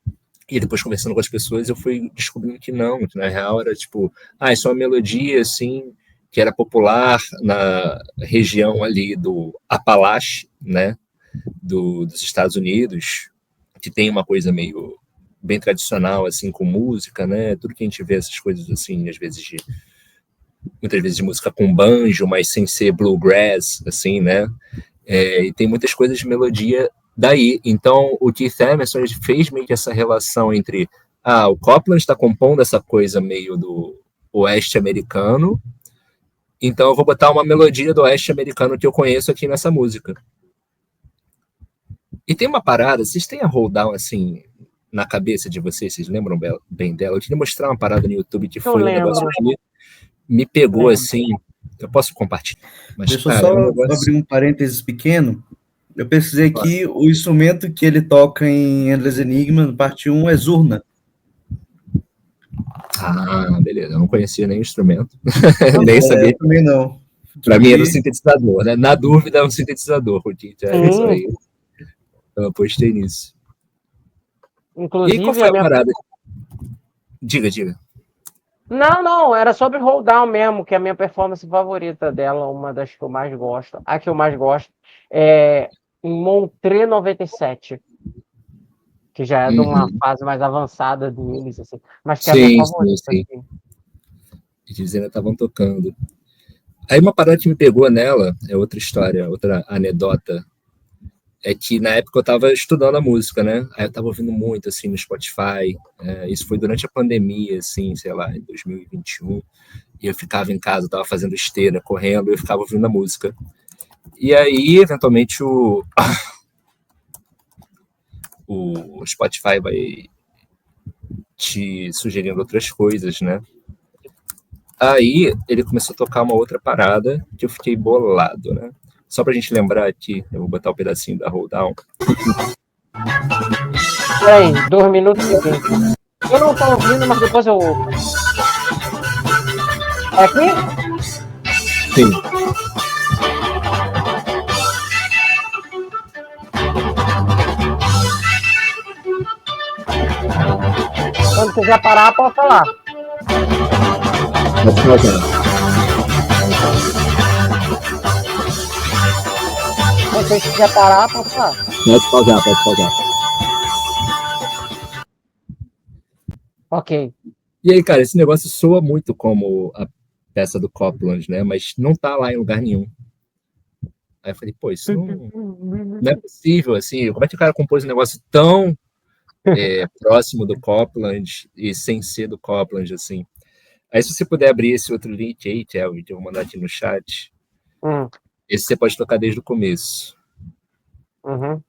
E depois, conversando com as pessoas, eu fui descobrindo que não, que na real era tipo, isso é uma melodia, assim, que era popular na região ali do Apalache, né, dos Estados Unidos, que tem uma coisa meio bem tradicional, assim, com música, né, tudo que a gente vê, essas coisas, assim, às vezes muitas vezes de música com banjo, mas sem ser bluegrass, assim, né, e tem muitas coisas de melodia daí. Então, o Keith Emerson fez meio que essa relação entre o Copland está compondo essa coisa meio do oeste americano, então eu vou botar uma melodia do oeste americano que eu conheço aqui nessa música. E tem uma parada, vocês têm a Hold Down, assim, na cabeça de vocês lembram bem dela? Eu queria mostrar uma parada no YouTube que foi um negócio que me pegou, assim, eu posso compartilhar. Mas, deixa eu só abrir um parênteses pequeno. Eu pesquisei aqui, o instrumento que ele toca em Endless Enigma, parte 1, é Zurna. Beleza. Eu não conhecia nem o instrumento. Nem sabia. Eu também não. Pra mim era um sintetizador, né? Na dúvida, é um sintetizador. Porque isso aí, eu apostei nisso. Inclusive, e qual foi a parada? Diga. Não, era sobre Hold Down mesmo, que é a minha performance favorita dela, uma das que eu mais gosto. A que eu mais gosto é em Montreux 97, que já é de uma fase mais avançada deles, assim, mas que é a minha favorita. Sim. Assim. Eles ainda estavam tocando. Aí uma parada que me pegou nela, é outra história, outra anedota, é que na época eu estava estudando a música, né? Aí eu estava ouvindo muito, assim, no Spotify. Isso foi durante a pandemia, assim, sei lá, em 2021. E eu ficava em casa, estava fazendo esteira, correndo, e eu ficava ouvindo a música. E aí, eventualmente, o Spotify vai te sugerindo outras coisas, né? Aí ele começou a tocar uma outra parada que eu fiquei bolado, né? Só pra gente lembrar aqui, eu vou botar um pedacinho da Hold Down. Peraí, 2 minutos e 20. Eu não tô ouvindo, mas depois eu ouvo. É aqui? Sim. Quando quiser parar, pode falar. Pode pausar. Quando você quiser parar, pode falar. Pode pausar. Ok. E aí, cara, esse negócio soa muito como peça do Copland, né? Mas não tá lá em lugar nenhum. Aí eu falei, pô, isso não é possível, assim, como é que o cara compôs um negócio tão próximo do Copland e sem ser do Copland, assim. Aí se você puder abrir esse outro link aí, Kelvin, que eu vou mandar aqui no chat, esse você pode tocar desde o começo. Uhum.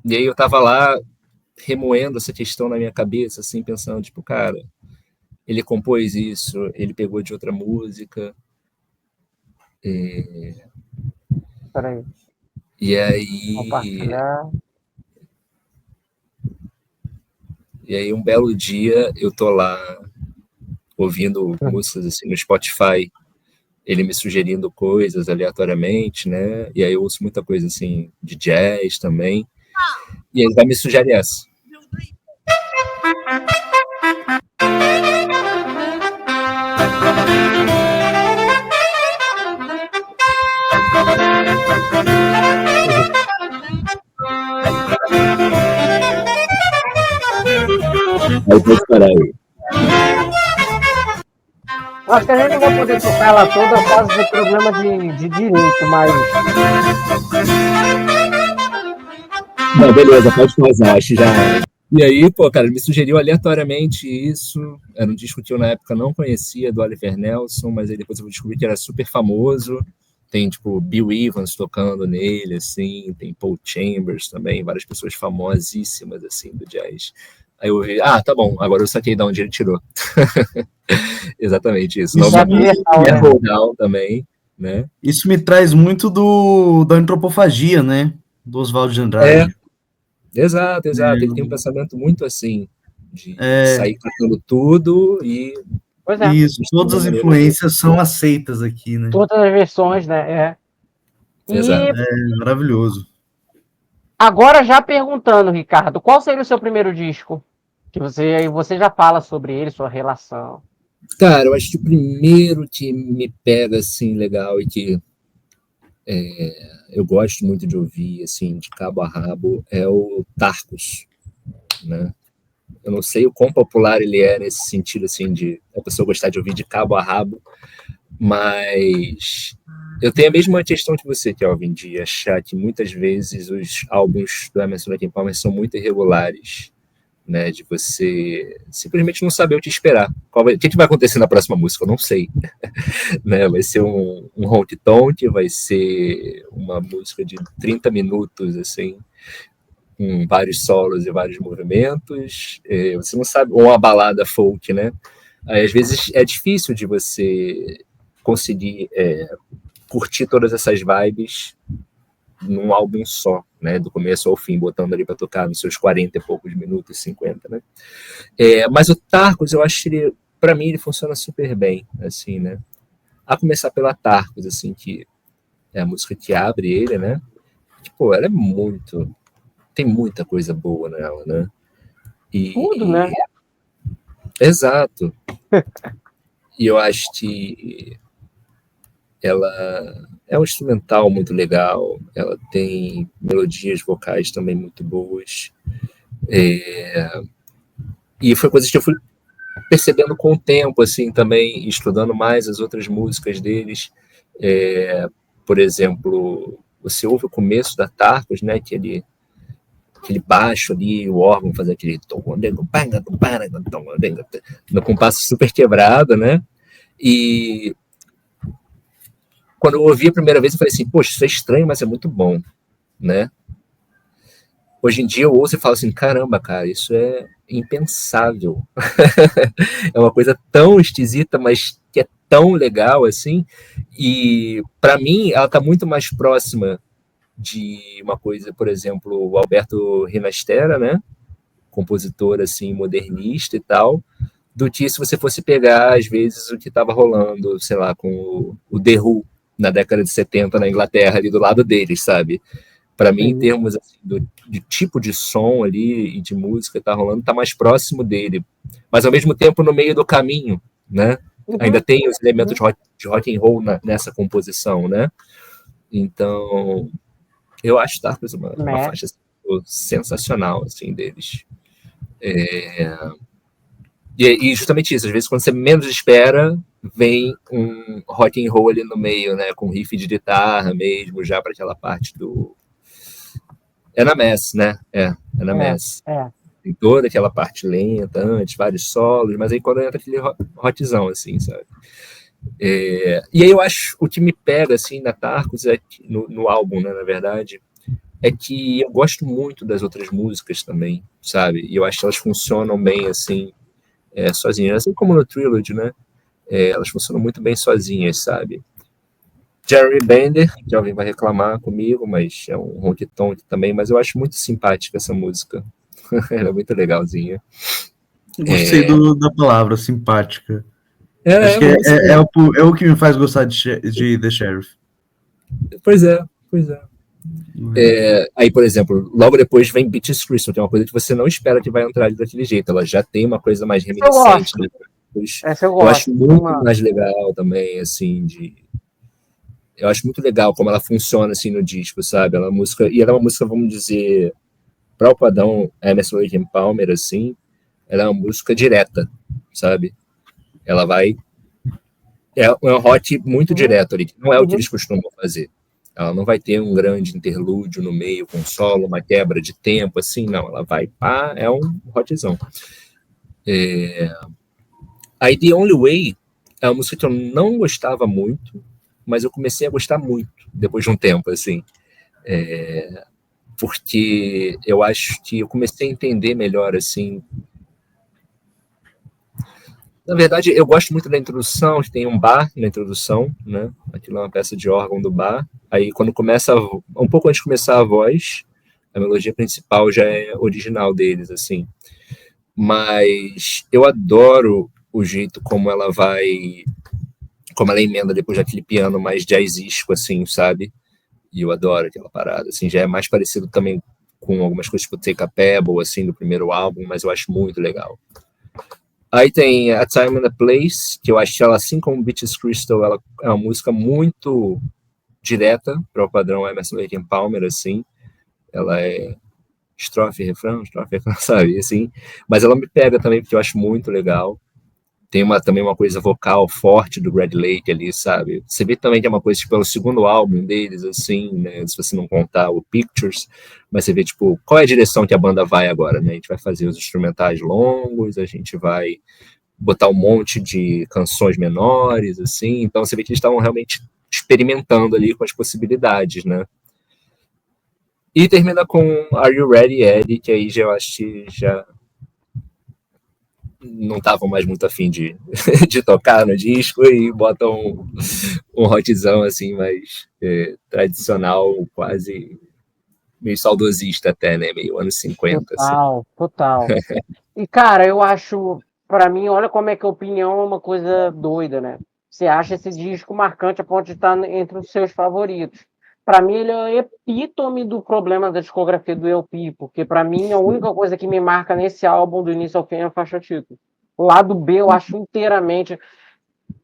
E aí eu tava lá remoendo essa questão na minha cabeça, assim, pensando, tipo, cara, ele compôs isso, ele pegou de outra música. Peraí, E aí, compartilhar. um belo dia eu tô lá ouvindo músicas assim no Spotify, ele me sugerindo coisas aleatoriamente, né? E aí eu ouço muita coisa assim de jazz também. E ele vai me sugerir essa. Aí pode parar aí. Acho que a gente não vai poder tocar ela toda por causa de problema de direito, mas. Não, beleza, pode pausar, acho já. E aí, pô, cara, ele me sugeriu aleatoriamente isso. Era um disco que eu na época não conhecia, do Oliver Nelson, mas aí depois eu descobri que era super famoso. Tem, tipo, Bill Evans tocando nele, assim, tem Paul Chambers também, várias pessoas famosíssimas, assim, do jazz. Aí eu ouvi, tá bom, agora eu saquei de onde ele tirou. Exatamente isso. Isso é universal, né? Hold Down também, né? Isso me traz muito da antropofagia, né? Do Oswald de Andrade. Exato. Ele tem um pensamento muito assim, de sair catando tudo e... Pois é. Isso, todas as influências são aceitas aqui, né? Todas as versões, né? Exato. É maravilhoso. Agora, já perguntando, Ricardo, qual seria o seu primeiro disco? Que você já fala sobre ele, sua relação. Cara, eu acho que o primeiro que me pega, assim, legal e que eu gosto muito de ouvir, assim, de cabo a rabo, é o Tarcos, né? Eu não sei o quão popular ele é nesse sentido, assim, de a pessoa gostar de ouvir de cabo a rabo, mas eu tenho a mesma questão que você, Kelvin, de achar que muitas vezes os álbuns do Emerson Lake and Palmer são muito irregulares, né, de você simplesmente não saber o que esperar. O que vai acontecer na próxima música? Eu não sei. Né, vai ser um honky-tonk, vai ser uma música de 30 minutos, assim, com vários solos e vários movimentos. Você não sabe, ou uma balada folk, né? Aí, às vezes é difícil de você conseguir curtir todas essas vibes num álbum só, né, do começo ao fim, botando ali para tocar nos seus 40 e poucos minutos, 50, né? Mas o Tarcos, eu acho que ele, para mim, ele funciona super bem, assim, né? A começar pela Tarcos, assim, que é a música que abre ele, né? Tipo, ela tem muita coisa boa nela, né? Tudo, né? Exato. E eu acho que ela é um instrumental muito legal, ela tem melodias vocais também muito boas. E foi coisas que eu fui percebendo com o tempo, assim, também, estudando mais as outras músicas deles. Por exemplo, você ouve o começo da Tarcos, né, aquele baixo ali, o órgão faz aquele no compasso super quebrado, né? E quando eu ouvi a primeira vez, eu falei assim, poxa, isso é estranho, mas é muito bom, né? Hoje em dia eu ouço e falo assim, caramba, cara, isso é impensável. É uma coisa tão esquisita, mas que é tão legal, assim. E para mim, ela tá muito mais próxima de uma coisa, por exemplo, o Alberto Rinastera, né? Compositor, assim, modernista e tal, do que se você fosse pegar, às vezes, o que estava rolando, sei lá, com o The Who, na década de 70 na Inglaterra, ali do lado deles, sabe? Para mim, em termos assim, de tipo de som ali e de música que tá rolando, tá mais próximo dele. Mas, ao mesmo tempo, no meio do caminho, né? Ainda tem os elementos de rock and roll nessa composição, né? Então, eu acho Tarcos uma faixa assim, sensacional, assim, deles. E justamente isso, às vezes, quando você menos espera, vem um rock and roll ali no meio, né, com riff de guitarra mesmo, já para aquela parte do... É na Mass, né? É na Mass. Tem toda aquela parte lenta antes, vários solos, mas aí quando entra aquele rockzão, assim, sabe? E aí eu acho, o que me pega, assim, na Tarkus, no álbum, né, na verdade, é que eu gosto muito das outras músicas também, sabe? E eu acho que elas funcionam bem, assim, sozinhas. Assim como no Trilogy, né? Elas funcionam muito bem sozinhas, sabe? Jeremy Bender, que alguém vai reclamar comigo, mas é um honky-tonk também, mas eu acho muito simpática essa música. Ela é muito legalzinha. Gostei da palavra, simpática. Acho que é o que me faz gostar de The Sheriff. Pois é. Aí, por exemplo, logo depois vem Beaches Crystal, que é uma coisa que você não espera que vai entrar daquele jeito. Ela já tem uma coisa mais reminiscente. Eu acho muito mais legal também, assim, eu acho muito legal como ela funciona, assim, no disco, sabe? Ela é uma música, vamos dizer, para o padrão Emerson Lake and Palmer, assim, ela é uma música direta, sabe? Ela vai... É um rock muito direto ali, que não é o que eles costumam fazer. Ela não vai ter um grande interlúdio no meio, com solo, uma quebra de tempo, assim, não. Ela vai, pá, é um rockzão. Aí The Only Way é uma música que eu não gostava muito, mas eu comecei a gostar muito depois de um tempo, assim. Porque eu acho que eu comecei a entender melhor, assim. Na verdade, eu gosto muito da introdução, que tem um bar na introdução, né? Aquilo é uma peça de órgão do bar. Aí, quando começa, um pouco antes de começar a voz, a melodia principal já é original deles, assim. Mas eu adoro o jeito como ela emenda depois daquele piano mais jazzístico, assim, sabe? E eu adoro aquela parada, assim, já é mais parecido também com algumas coisas tipo Take a Pebble, assim, do primeiro álbum, mas eu acho muito legal. Aí tem A Time and a Place, que eu acho que ela, assim como Beaches Crystal, ela é uma música muito direta para o padrão Emerson Lake and Palmer, assim. Ela é estrofe, refrão, sabe, assim. Mas ela me pega também, porque eu acho muito legal. Tem também uma coisa vocal forte do Greg Lake ali, sabe? Você vê também que é uma coisa, tipo, é o segundo álbum deles, assim, né? Se você não contar o Pictures, mas você vê, tipo, qual é a direção que a banda vai agora, né? A gente vai fazer os instrumentais longos, a gente vai botar um monte de canções menores, assim. Então você vê que eles estavam realmente experimentando ali com as possibilidades, né? E termina com Are You Ready, Eddie? Que aí eu acho que já não estavam mais muito afim de tocar no disco e botam um rockzão assim mais tradicional, quase meio saudosista até, né? Meio anos 50. Total. E, cara, eu acho, pra mim, olha como é que a opinião é uma coisa doida, né? Você acha esse disco marcante a ponto de estar entre os seus favoritos. Pra mim, ele é o epítome do problema da discografia do LP, porque pra mim, a única coisa que me marca nesse álbum, do início ao fim, é a faixa título. O lado B, eu acho inteiramente...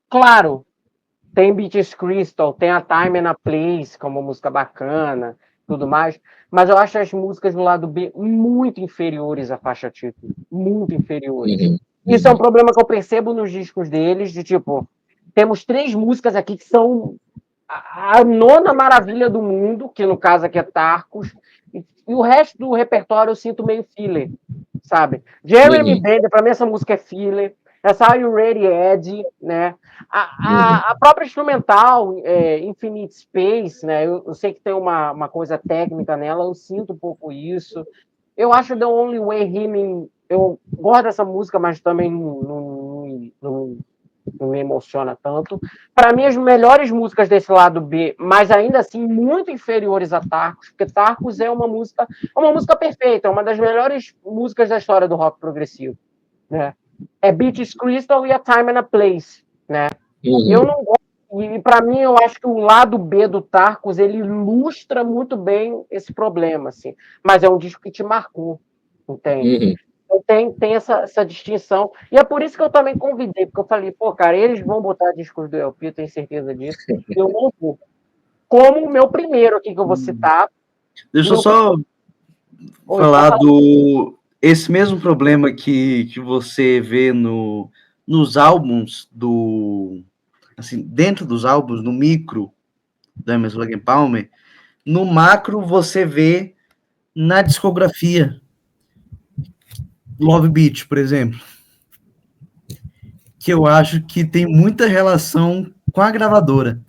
Claro, tem Beaches Crystal, tem a Time and a Place, como música bacana, tudo mais, mas eu acho as músicas do lado B muito inferiores à faixa título, muito inferiores. Isso é um problema que eu percebo nos discos deles, de tipo, temos 3 músicas aqui que são a nona maravilha do mundo, que no caso aqui é Tarkus, e o resto do repertório eu sinto meio filler, sabe? Jeremy Bender, pra mim essa música é filler, essa Are You Ready, Ed, né? A própria instrumental, Infinite Space, né? Eu sei que tem uma coisa técnica nela, eu sinto um pouco isso. Eu acho The Only Way Healing, eu gosto dessa música, mas também não me emociona tanto. Para mim, as melhores músicas desse lado B, mas ainda assim muito inferiores a Tarkus, porque Tarkus é uma música perfeita, é uma das melhores músicas da história do rock progressivo, né? É Beaches Crystal e A Time and a Place, né? Eu não gosto, e para mim eu acho que o lado B do Tarkus ele ilustra muito bem esse problema, assim. Mas é um disco que te marcou, entende? Então tem essa distinção. E é por isso que eu também convidei, porque eu falei, pô, cara, eles vão botar discos do LP, eu tenho certeza disso. Eu não vou. Como o meu primeiro aqui que eu vou citar. Deixa eu só falar esse mesmo problema que você vê nos álbuns do assim, dentro dos álbuns, no micro do Emerson Lake and Palmer, no macro você vê na discografia. Love Beat, por exemplo, que eu acho que tem muita relação com a gravadora.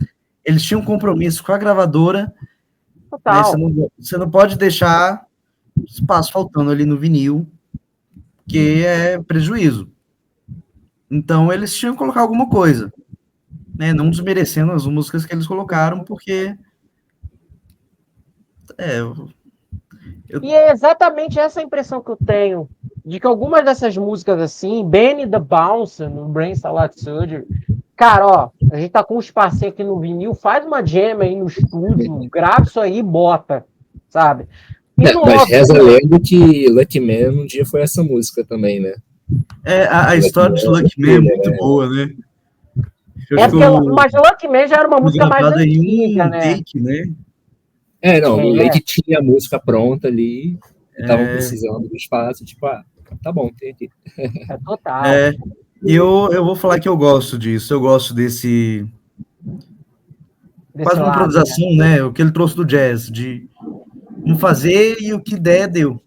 Eles tinham um compromisso com a gravadora, né? Total. Você não pode deixar espaço faltando ali no vinil, que é prejuízo. Então eles tinham que colocar alguma coisa, né? Não desmerecendo as músicas que eles colocaram, porque é, E é exatamente essa impressão que eu tenho, de que algumas dessas músicas assim, Benny the Bouncer, no Brain Salad Surgery, cara, ó, a gente tá com um espacinho aqui no vinil, faz uma jam aí no estúdio, grava isso aí e bota, sabe? E no Mas Love reza a Beat, lenda que Lucky Man um dia foi essa música também, né? a Lucky história de Man foi Lucky Man é trilha, muito né? boa, né? Eu é acho que porque, mas Lucky Man já era uma foi música mais gravada em antiga, um né? take, né? Não, o É, Lake tinha a música pronta ali e estavam precisando do espaço, tipo, tá bom, entendi. é total. É, e eu vou falar que eu gosto disso, eu gosto desse Desse quase uma lado, né? improvisação, né? O que ele trouxe do jazz, de vamos fazer e o que der, deu.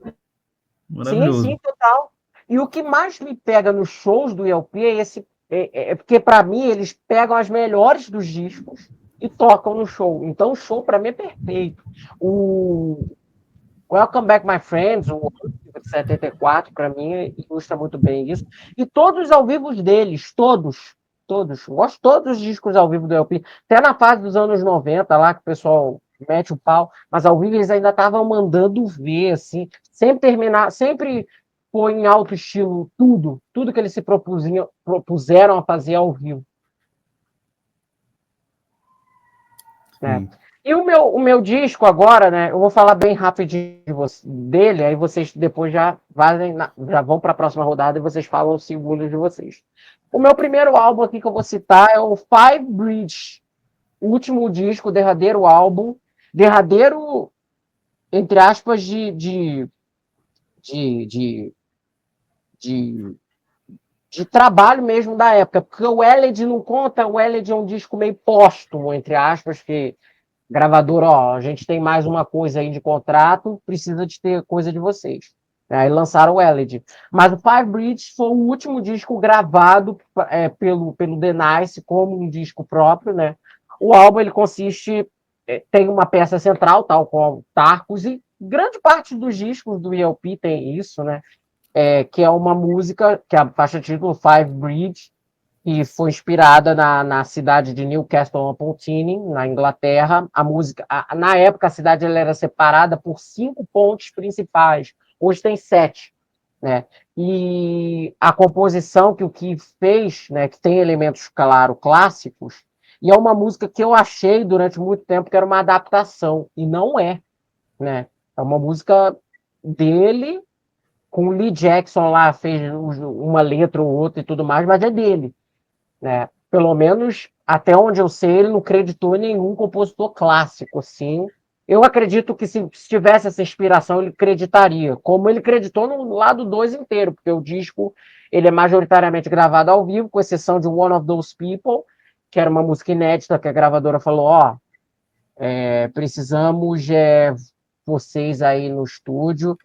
Sim, Maravilhoso. sim, total. E o que mais me pega nos shows do ELP é esse. É porque, para mim, eles pegam as melhores dos discos e tocam no show. Então, o show, para mim, é perfeito. O Welcome Back, My Friends, o de 74, para mim, ilustra muito bem isso. E todos os ao vivo deles, todos. Todos. Gosto de todos os discos ao vivo do ELP. Até na fase dos anos 90, lá, que o pessoal mete o pau, mas ao vivo eles ainda estavam mandando ver, assim, sempre terminar, sempre pôr em alto estilo tudo que eles se propuseram a fazer ao vivo. Né? Sim. E o meu disco agora, né? Eu vou falar bem rapidinho dele, aí vocês depois já vão para a próxima rodada e vocês falam os segundos de vocês. O meu primeiro álbum aqui que eu vou citar é o Five Bridge, o último disco, o derradeiro álbum, derradeiro, entre aspas, de, de, de, de trabalho mesmo da época, porque o Eled não conta, o Eled é um disco meio póstumo, entre aspas, que gravador, ó, a gente tem mais uma coisa aí de contrato, precisa de ter coisa de vocês. Aí lançaram o Eled. Mas o Five Bridges foi o último disco gravado pelo The Nice como um disco próprio, né? O álbum ele consiste, tem uma peça central, tal qual Tarcos, e grande parte dos discos do ELP tem isso, né? Que é uma música, que é a faixa título Five Bridges, que foi inspirada na cidade de Newcastle upon Tyne, na Inglaterra. A música, na época, a cidade ela era separada por 5 pontes principais. Hoje tem 7, né? E a composição que o Keith fez, né, que tem elementos, claro, clássicos, e é uma música que eu achei durante muito tempo que era uma adaptação, e não é, né? É uma música dele, com o Lee Jackson lá, fez uma letra ou outra e tudo mais, mas é dele, né? Pelo menos até onde eu sei, ele não creditou nenhum compositor clássico, assim. Eu acredito que se tivesse essa inspiração, ele creditaria, como ele creditou no lado 2 inteiro, porque o disco ele é majoritariamente gravado ao vivo, com exceção de One of Those People, que era uma música inédita que a gravadora falou, ó, precisamos vocês aí no estúdio,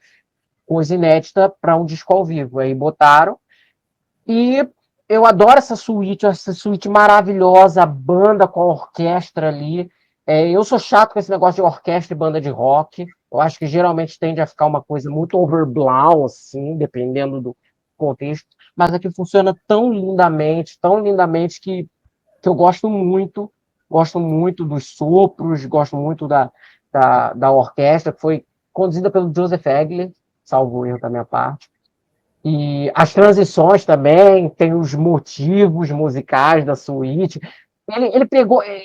coisa inédita para um disco ao vivo. Aí botaram, e eu adoro essa suíte maravilhosa, a banda com a orquestra ali. Eu sou chato com esse negócio de orquestra e banda de rock. Eu acho que geralmente tende a ficar uma coisa muito overblown, assim, dependendo do contexto. Mas aqui funciona tão lindamente que eu gosto muito dos sopros, gosto muito da orquestra, que foi conduzida pelo Joseph Egler, salvo erro da minha parte. E as transições também, tem os motivos musicais da suíte.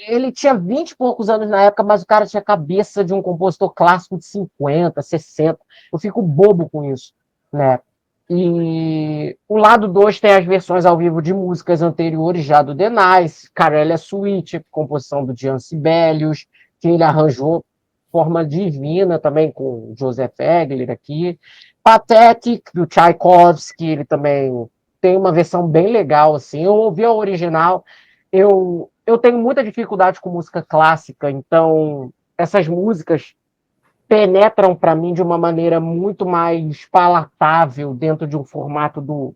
Ele tinha 20 e poucos anos na época, mas o cara tinha a cabeça de um compositor clássico de 50, 60. Eu fico bobo com isso, né? E o lado 2 tem as versões ao vivo de músicas anteriores já do The Nice, Carellia Suite, composição do Gian Sibelius, que ele arranjou de forma divina também com Joseph Egler aqui. Pathetic, do Tchaikovsky, ele também tem uma versão bem legal, assim. Eu ouvi a original, eu tenho muita dificuldade com música clássica, então essas músicas penetram para mim de uma maneira muito mais palatável dentro de um formato do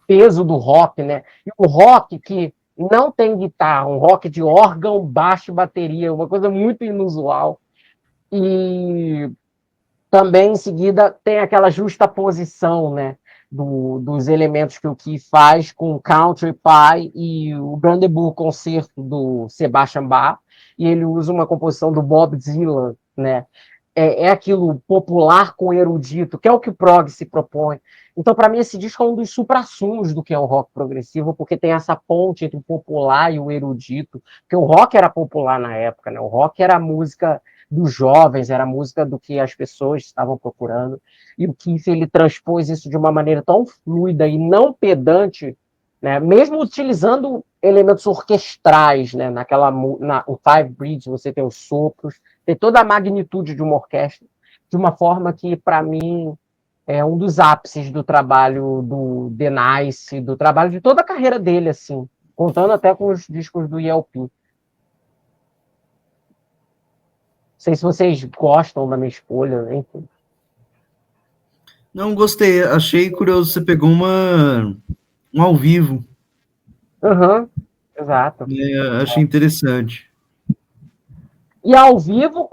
peso do rock, né? E o rock que não tem guitarra, um rock de órgão, baixo e bateria, uma coisa muito inusual. E também, em seguida, tem aquela justaposição, né, dos elementos que o Keith faz com o Country Pie e o Brandenburg Concerto do Sebastian Bach, e ele usa uma composição do Bob Dylan, né? É aquilo popular com erudito, que é o que o prog se propõe. Então, para mim, esse disco é um dos suprassumos do que é o rock progressivo, porque tem essa ponte entre o popular e o erudito, porque o rock era popular na época, né? O rock era a música dos jovens, era a música do que as pessoas estavam procurando, e o Keith, ele transpôs isso de uma maneira tão fluida e não pedante, né? Mesmo utilizando elementos orquestrais, né? O Five Bridges, você tem os sopros, tem toda a magnitude de uma orquestra, de uma forma que, para mim, é um dos ápices do trabalho do The Nice, do trabalho de toda a carreira dele, assim, contando até com os discos do ELP. Não sei se vocês gostam da minha escolha, enfim. Não, gostei. Achei curioso. Você pegou um ao vivo. Uhum, exato. Achei interessante. E ao vivo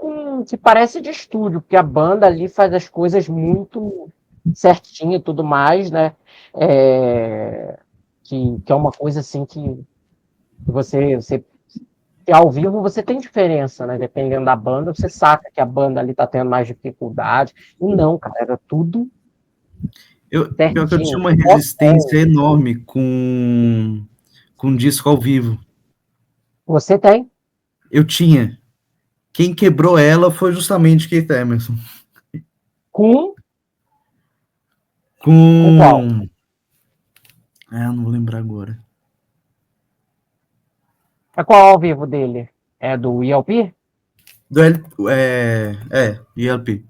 que parece de estúdio, porque a banda ali faz as coisas muito certinho e tudo mais, né? Que é uma coisa assim que que ao vivo você tem diferença, né? Dependendo da banda, você saca que a banda ali tá tendo mais dificuldade. E não, cara, era tudo Pior que eu tinha certinho. uma resistência enorme com disco ao vivo. Você tem? Eu tinha. Quem quebrou ela foi justamente Keith Emerson. Com qual? Com. Não vou lembrar agora. É qual ao vivo dele? É do ELP? ELP.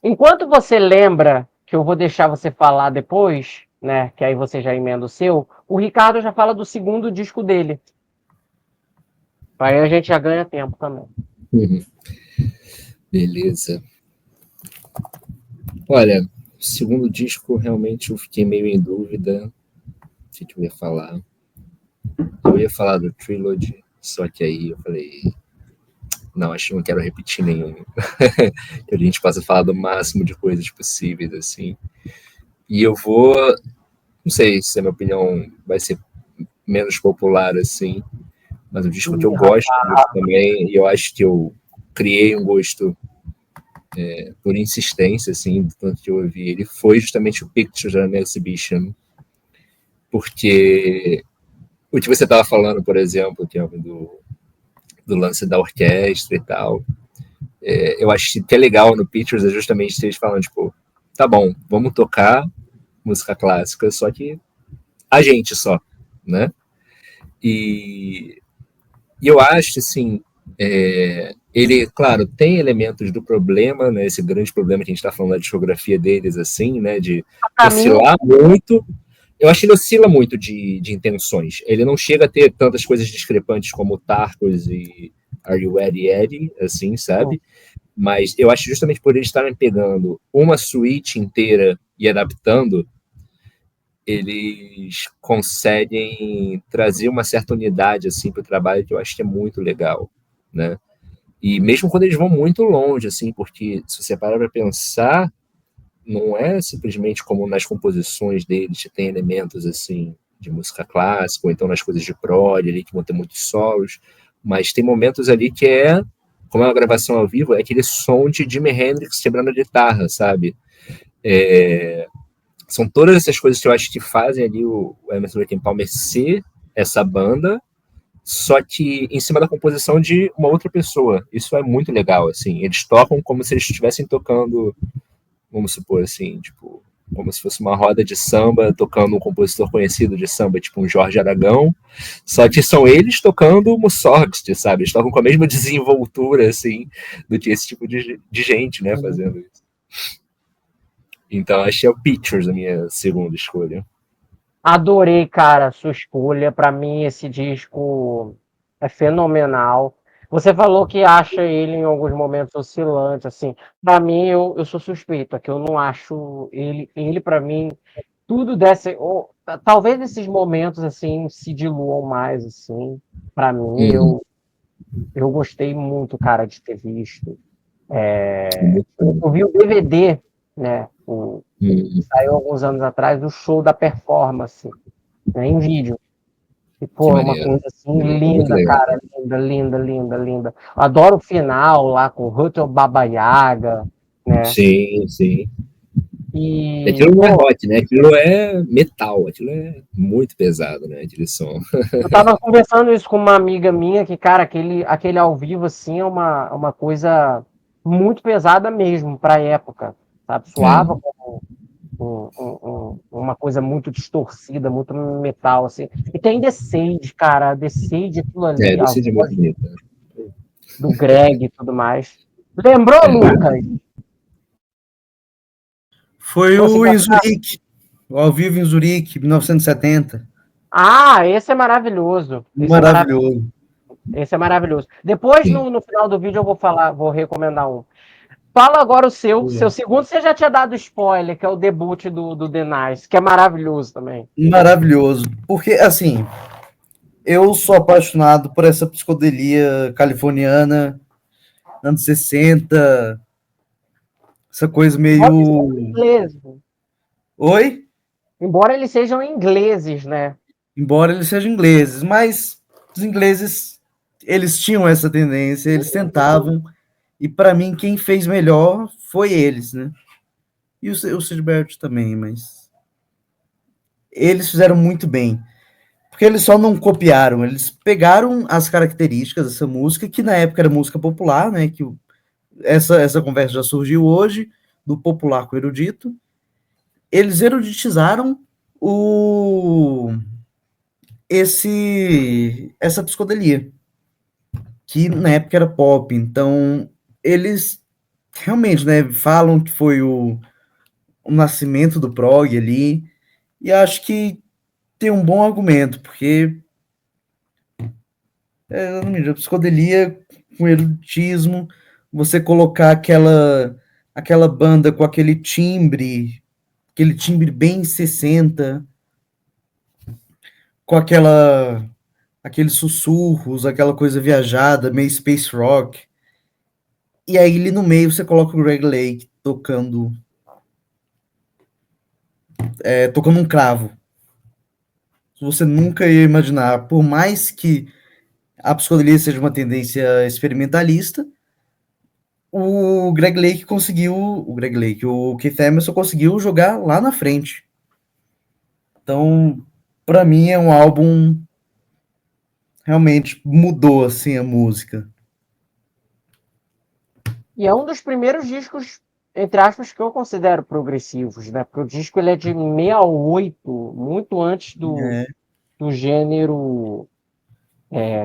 Enquanto você lembra, que eu vou deixar você falar depois, né? Que aí você já emenda o seu, o Ricardo já fala do segundo disco dele. Aí a gente já ganha tempo também. Uhum. Beleza. Olha, o segundo disco realmente eu fiquei meio em dúvida o que eu ia falar. Eu ia falar do Trilogy, só que aí eu falei, não, acho que não quero repetir nenhum. Que a gente possa falar do máximo de coisas possíveis, assim. E eu vou, não sei se a minha opinião vai ser menos popular, assim, mas um disco que eu gosto muito também, e eu acho que eu criei um gosto por insistência, assim, do tanto que eu ouvi ele, foi justamente o Pictures and Exhibition, porque o que você estava falando, por exemplo, que é do lance da orquestra e tal, eu acho que é legal no Pictures é justamente eles falando, tipo, tá bom, vamos tocar música clássica, só que a gente só, né? E eu acho, assim, ele, claro, tem elementos do problema, né? Esse grande problema que a gente está falando da discografia deles, assim, né? De oscilar muito. Eu acho que ele oscila muito de intenções. Ele não chega a ter tantas coisas discrepantes como Tarcos e Are You Ready, Eddie, assim, sabe? Mas eu acho que justamente por eles estarem pegando uma suíte inteira e adaptando, eles conseguem trazer uma certa unidade assim para o trabalho que eu acho que é muito legal, né? E mesmo quando eles vão muito longe, assim, porque se você parar para pensar, não é simplesmente como nas composições deles que tem elementos assim de música clássica ou então nas coisas de prog ali que vão ter muitos solos, mas tem momentos ali que como é uma gravação ao vivo, é aquele som de Jimi Hendrix quebrando a guitarra, sabe? São todas essas coisas que eu acho que fazem ali o Emerson Lake and Palmer ser essa banda, só que em cima da composição de uma outra pessoa. Isso é muito legal, assim. Eles tocam como se eles estivessem tocando, vamos supor assim, tipo, como se fosse uma roda de samba tocando um compositor conhecido de samba, tipo um Jorge Aragão, só que são eles tocando Mussorgsky, sabe? Eles tocam com a mesma desenvoltura, assim, do que esse tipo de gente, né, fazendo isso. Então, acho que é o Pictures a minha segunda escolha. Adorei, cara, a sua escolha. Para mim, esse disco é fenomenal. Você falou que acha ele em alguns momentos oscilante, assim. Para mim, eu sou suspeito, é que eu não acho ele para mim, tudo desse. Talvez esses momentos, assim, se diluam mais, assim. Para mim, Uhum. eu gostei muito, cara, de ter visto. Muito bom. Eu vi o DVD, né? Uhum. Saiu alguns anos atrás, o show da performance, né, em vídeo. E, Que pô, é uma maneiro. coisa assim Muito linda, legal. cara. Linda, linda, linda, linda. Eu adoro o final lá com o Hotel Baba Yaga, né? Sim, sim. E, Aquilo não é pô, rock, né? Aquilo é metal, aquilo é muito pesado, né? Aquele som. eu tava conversando isso com uma amiga minha, que, cara, aquele ao vivo, assim, é uma coisa muito pesada mesmo pra época, sabe? É, Suava como uma coisa muito distorcida, muito metal, assim. E tem The Sage, cara, The Sage, aquilo ali, a decide voz muito bonito. Né? do Greg e tudo mais. Lembrou, É. Lucas? Foi o Conseguiu em achar? Zurique, ao vivo em Zurique, 1970. Ah, esse é maravilhoso. Esse é maravilhoso. Maravilhoso. Esse é maravilhoso. Depois, Sim. no final do vídeo, eu vou falar, vou recomendar um. Fala agora o seu segundo, você já tinha dado spoiler, que é o debut do The Nice, que é maravilhoso também. Maravilhoso. Porque, assim, eu sou apaixonado por essa psicodelia californiana, anos 60, essa coisa Embora eles sejam meio. ingleses, Oi? embora eles sejam ingleses, né? Embora eles sejam ingleses, mas os ingleses, eles tinham essa tendência, eles tentavam, e para mim quem fez melhor foi eles, né? E o Sid Barrett também, mas eles fizeram muito bem. Porque eles só não copiaram, eles pegaram as características dessa música, que na época era música popular, né? Que essa conversa já surgiu hoje, do popular com o erudito. Eles eruditizaram o, essa psicodelia, que na época era pop. Então, eles realmente, né, falam que foi o nascimento do prog ali, e acho que tem um bom argumento, porque a psicodelia com eruditismo, você colocar aquela banda com aquele timbre bem 60, com aqueles sussurros, aquela coisa viajada, meio space rock. E aí ali no meio você coloca o Greg Lake tocando um cravo. Você nunca ia imaginar, por mais que a psicodelia seja uma tendência experimentalista, o Keith Emerson conseguiu jogar lá na frente. Então, para mim é um álbum realmente mudou assim a música. E é um dos primeiros discos, entre aspas, que eu considero progressivos, né? Porque o disco ele é de 68, muito antes É, do gênero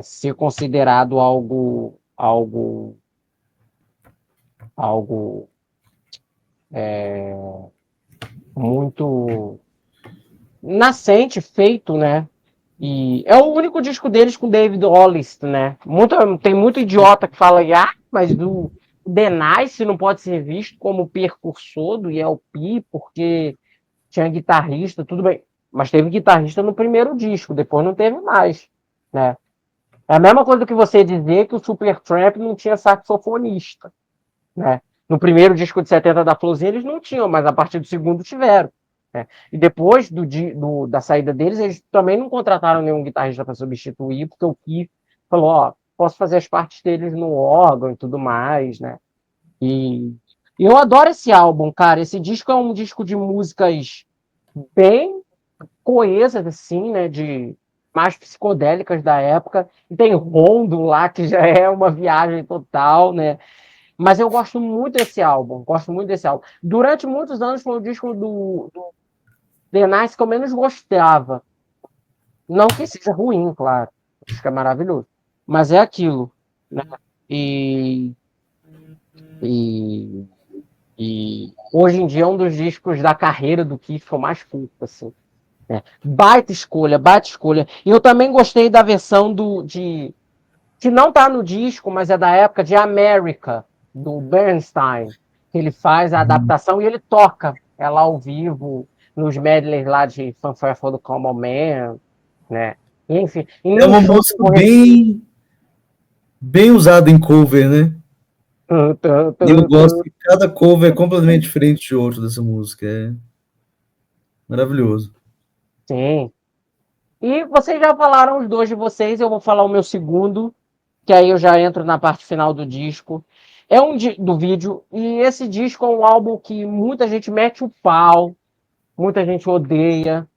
ser considerado algo muito nascente, feito, né? E é o único disco deles com David Hollis, né? Tem muito idiota que fala, mas o The Nice não pode ser visto como precursor do ELP, porque tinha guitarrista, tudo bem. Mas teve guitarrista no primeiro disco, depois não teve mais, né? É a mesma coisa que você dizer que o Supertramp não tinha saxofonista, né? No primeiro disco de 70 da Florzinha eles não tinham, mas a partir do segundo tiveram. Né? E depois da saída deles, eles também não contrataram nenhum guitarrista para substituir, porque o Keith falou, ó, posso fazer as partes deles no órgão e tudo mais, né? E eu adoro esse álbum, cara. Esse disco é um disco de músicas bem coesas, assim, né? De mais psicodélicas da época. E tem Rondo lá, que já é uma viagem total, né? Mas eu gosto muito desse álbum. Gosto muito desse álbum. Durante muitos anos foi o disco do The Nice que eu menos gostava. Não que seja ruim, claro. Acho que é maravilhoso. Mas é aquilo, né? E, e, e hoje em dia é um dos discos da carreira do Keith que eu mais curto, assim. Baita escolha, baita escolha. E eu também gostei da versão que não tá no disco, mas é da época de America, do Bernstein, que ele faz a adaptação e ele toca ela ao vivo nos medleys lá de Fanfare for the Common Man, né? Enfim, em É um uma show música bem usada em cover, né? E eu gosto que cada cover é completamente diferente de outro dessa música. É maravilhoso. Sim. E vocês já falaram os dois de vocês, eu vou falar o meu segundo, que aí eu já entro na parte final do disco. É do vídeo, e esse disco é um álbum que muita gente mete o pau, muita gente odeia,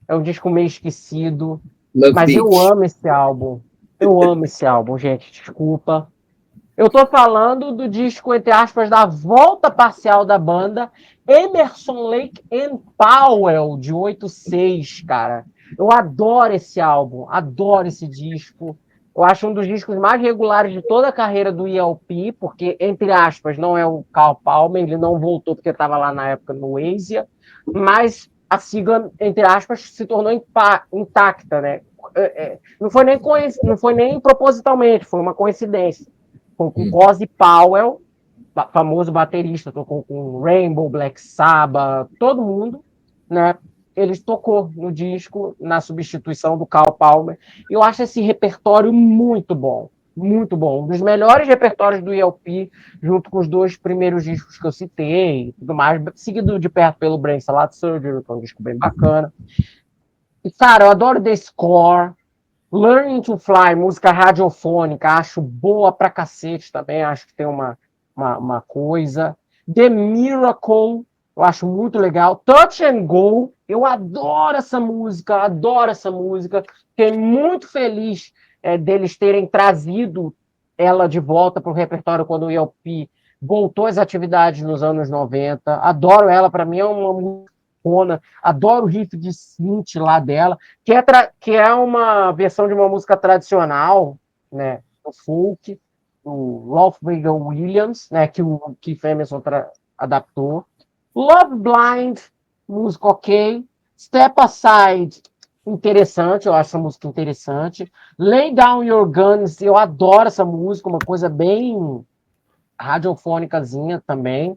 é um disco meio esquecido, Love mas eu Beach. amo esse álbum. Eu amo esse álbum, gente, desculpa. Eu tô falando do disco, entre aspas, da volta parcial da banda, Emerson, Lake and Powell, de 86, cara. Eu adoro esse álbum, adoro esse disco. Eu acho um dos discos mais regulares de toda a carreira do ELP, porque, entre aspas, não é o Carl Palmer, ele não voltou porque estava lá na época no Asia, mas a sigla, entre aspas, se tornou intacta, né? Não foi nem propositalmente, foi uma coincidência com Ozzy Powell, famoso baterista, tocou com Rainbow, Black Sabbath, todo mundo, né? Ele tocou no disco na substituição do Carl Palmer. E eu acho esse repertório muito bom, muito bom. Um dos melhores repertórios do ELP, junto com os dois primeiros discos que eu citei, tudo mais, seguido de perto pelo Brain Salad Surgery, que é um disco bem bacana. E, cara, eu adoro The Score, Learning to Fly, música radiofônica, acho boa pra cacete também, acho que tem uma coisa. The Miracle, eu acho muito legal. Touch and Go, eu adoro essa música, adoro essa música. Fiquei muito feliz deles terem trazido ela de volta para o repertório quando o ELP voltou às atividades nos anos 90. Adoro ela, para mim é uma música. Adoro o riff de synth lá dela, que é uma versão de uma música tradicional, né, do folk, o Ralph Vaughan Williams, né, que o Keith Emerson adaptou. Love Blind, música ok. Step Aside, interessante, eu acho essa música interessante. Lay Down Your Guns, eu adoro essa música, uma coisa bem radiofônicazinha também,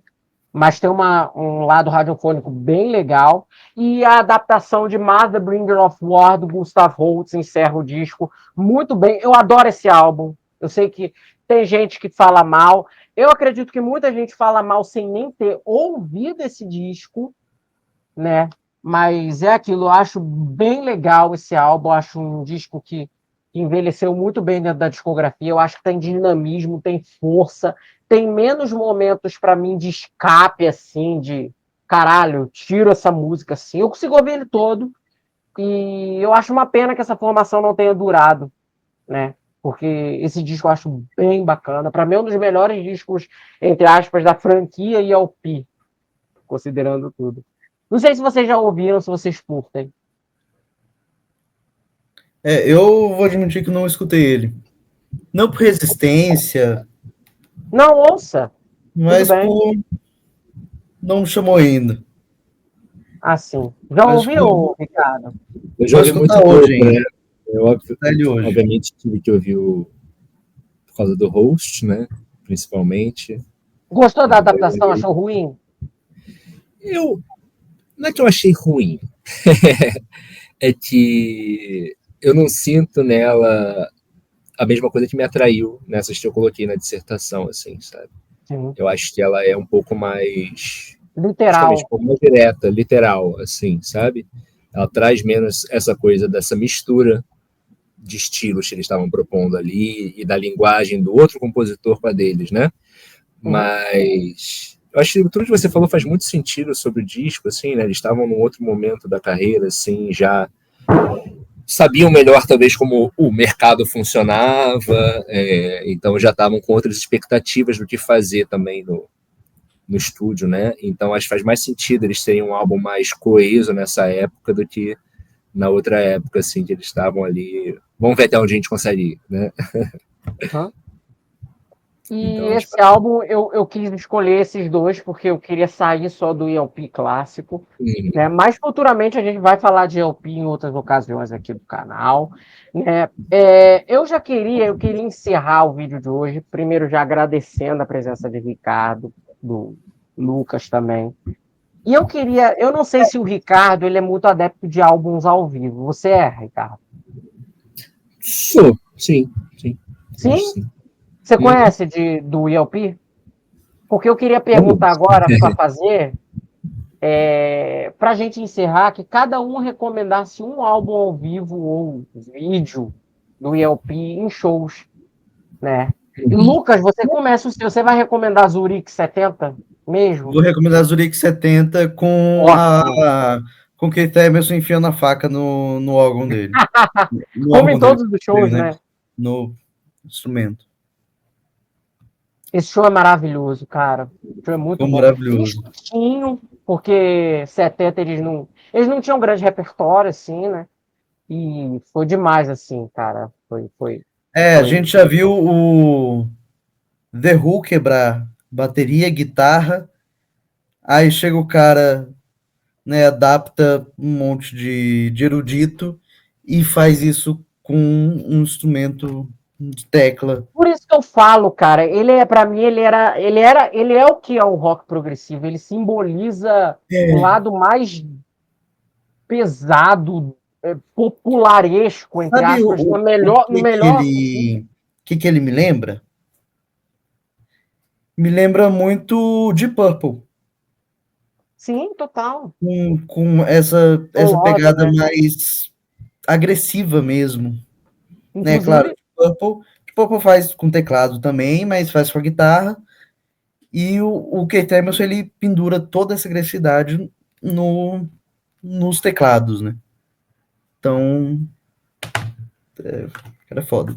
mas tem um lado radiofônico bem legal. E a adaptação de Mother Bringer of War, do Gustav Holst, encerra o disco muito bem. Eu adoro esse álbum. Eu sei que tem gente que fala mal. Eu acredito que muita gente fala mal sem nem ter ouvido esse disco, né? Mas é aquilo, eu acho bem legal esse álbum. Eu acho um disco que envelheceu muito bem dentro da discografia. Eu acho que tem dinamismo, tem força, tem menos momentos para mim de escape, assim, de caralho, tiro essa música assim. Eu consigo ouvir ele todo e eu acho uma pena que essa formação não tenha durado, né? Porque esse disco eu acho bem bacana. Para mim é um dos melhores discos, entre aspas, da franquia e LP, considerando tudo. Não sei se vocês já ouviram, se vocês curtem. Eu vou admitir que não escutei ele. Não por resistência, Não, ouça. mas Tudo bem. por... não me chamou ainda. Assim. Já Mas ouviu, Ricardo? Eu já vou ouvi muito escutar hoje pouco, né? ainda. Eu, Ele hoje. obviamente, tive que ouvir por causa do host, né? Principalmente. Gostou da adaptação? Achou ruim? Não é que eu achei ruim, é que eu não sinto nela a mesma coisa que me atraiu nessas que eu coloquei na dissertação, assim, sabe? Sim. Eu acho que ela é um pouco mais, Literal. um pouco mais direta, literal, assim, sabe? Ela traz menos essa coisa dessa mistura de estilos que eles estavam propondo ali e da linguagem do outro compositor com a deles, né? Mas eu acho que tudo que você falou faz muito sentido sobre o disco, assim, né? Eles estavam num outro momento da carreira, assim, já sabiam melhor, talvez, como o mercado funcionava, então já estavam com outras expectativas do que fazer também no estúdio, né? Então acho que faz mais sentido eles terem um álbum mais coeso nessa época do que na outra época, assim, que eles estavam ali. Vamos ver até onde a gente consegue ir, né? E Então, esse álbum eu quis escolher esses dois porque eu queria sair só do ELP clássico, né? Mas futuramente a gente vai falar de ELP em outras ocasiões aqui do canal, né? Eu queria encerrar o vídeo de hoje, primeiro já agradecendo a presença de Ricardo, do Lucas também. E eu não sei se o Ricardo ele é muito adepto de álbuns ao vivo. Você é, Ricardo? sou, sim, sim. Sim? Sim. Você conhece do ELP? Porque eu queria perguntar agora para fazer, para a gente encerrar, que cada um recomendasse um álbum ao vivo ou vídeo do ELP em shows, né? E Lucas, você começa o seu. Você vai recomendar Zurich 70 mesmo? Vou recomendar Zurich 70 Ótimo. com o Keith Emerson enfiando a faca no órgão dele. No Como em órgão dele, todos os shows, né? né? No instrumento. Esse show é maravilhoso, cara. O show é muito Ficou bom. maravilhoso. Tristinho, porque 70 eles não tinham grande repertório, assim, né? E foi demais, assim, cara. A gente já viu o The Who quebrar bateria, guitarra, aí chega o cara, né, adapta um monte de erudito e faz isso com um instrumento de tecla. Por isso que eu falo, cara, ele é, para mim, ele é o que é o rock progressivo. Ele simboliza o lado mais pesado, popularesco, entre Sabe aspas, o no que melhor sentido. que ele me lembra? Me lembra muito de Purple, Sim, total. com Tom essa Lodge, pegada né? mais agressiva mesmo, né? Claro, Inclusive, Purple faz com teclado também, mas faz com a guitarra. E o Keith Emerson, ele pendura toda essa agressividade nos teclados, né? Então, era foda.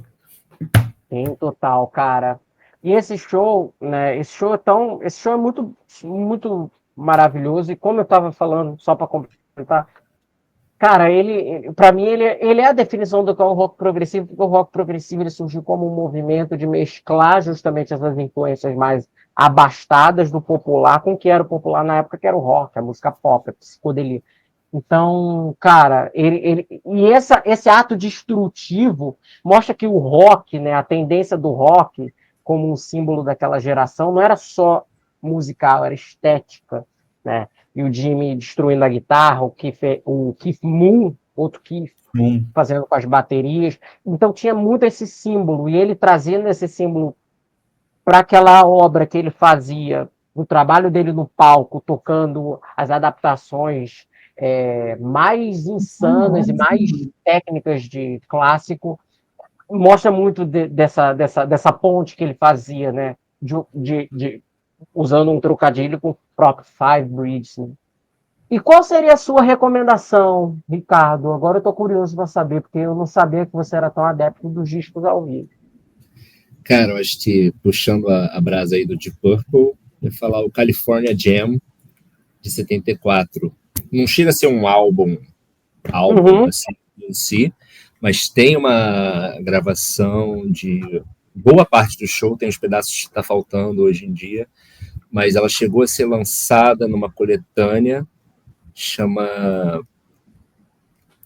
sim, total, cara. E esse show, né? Esse show é muito, muito maravilhoso. E como eu estava falando, só para complementar, cara, para mim, ele é a definição do que é o rock progressivo, porque o rock progressivo ele surgiu como um movimento de mesclar justamente essas influências mais abastadas do popular com o que era o popular na época, que era o rock, a música pop, a psicodelia. Então, cara, esse ato destrutivo mostra que o rock, né, a tendência do rock como um símbolo daquela geração, não era só musical, era estética, né? E o Jimmy destruindo a guitarra, o Keith Moon, outro Keith, fazendo com as baterias. Então tinha muito esse símbolo, e ele trazendo esse símbolo para aquela obra que ele fazia, o trabalho dele no palco, tocando as adaptações mais insanas e mais técnicas de clássico, mostra muito dessa ponte que ele fazia, né? Usando um trocadilho com o próprio Five Bridges. Né? E qual seria a sua recomendação, Ricardo? Agora eu estou curioso para saber, porque eu não sabia que você era tão adepto dos discos ao vivo. Cara, eu acho que puxando a brasa aí do Deep Purple, eu ia falar o California Jam de 74. Não chega a ser um álbum assim, em si, mas tem uma gravação de boa parte do show, tem os pedaços que está faltando hoje em dia, mas ela chegou a ser lançada numa coletânea,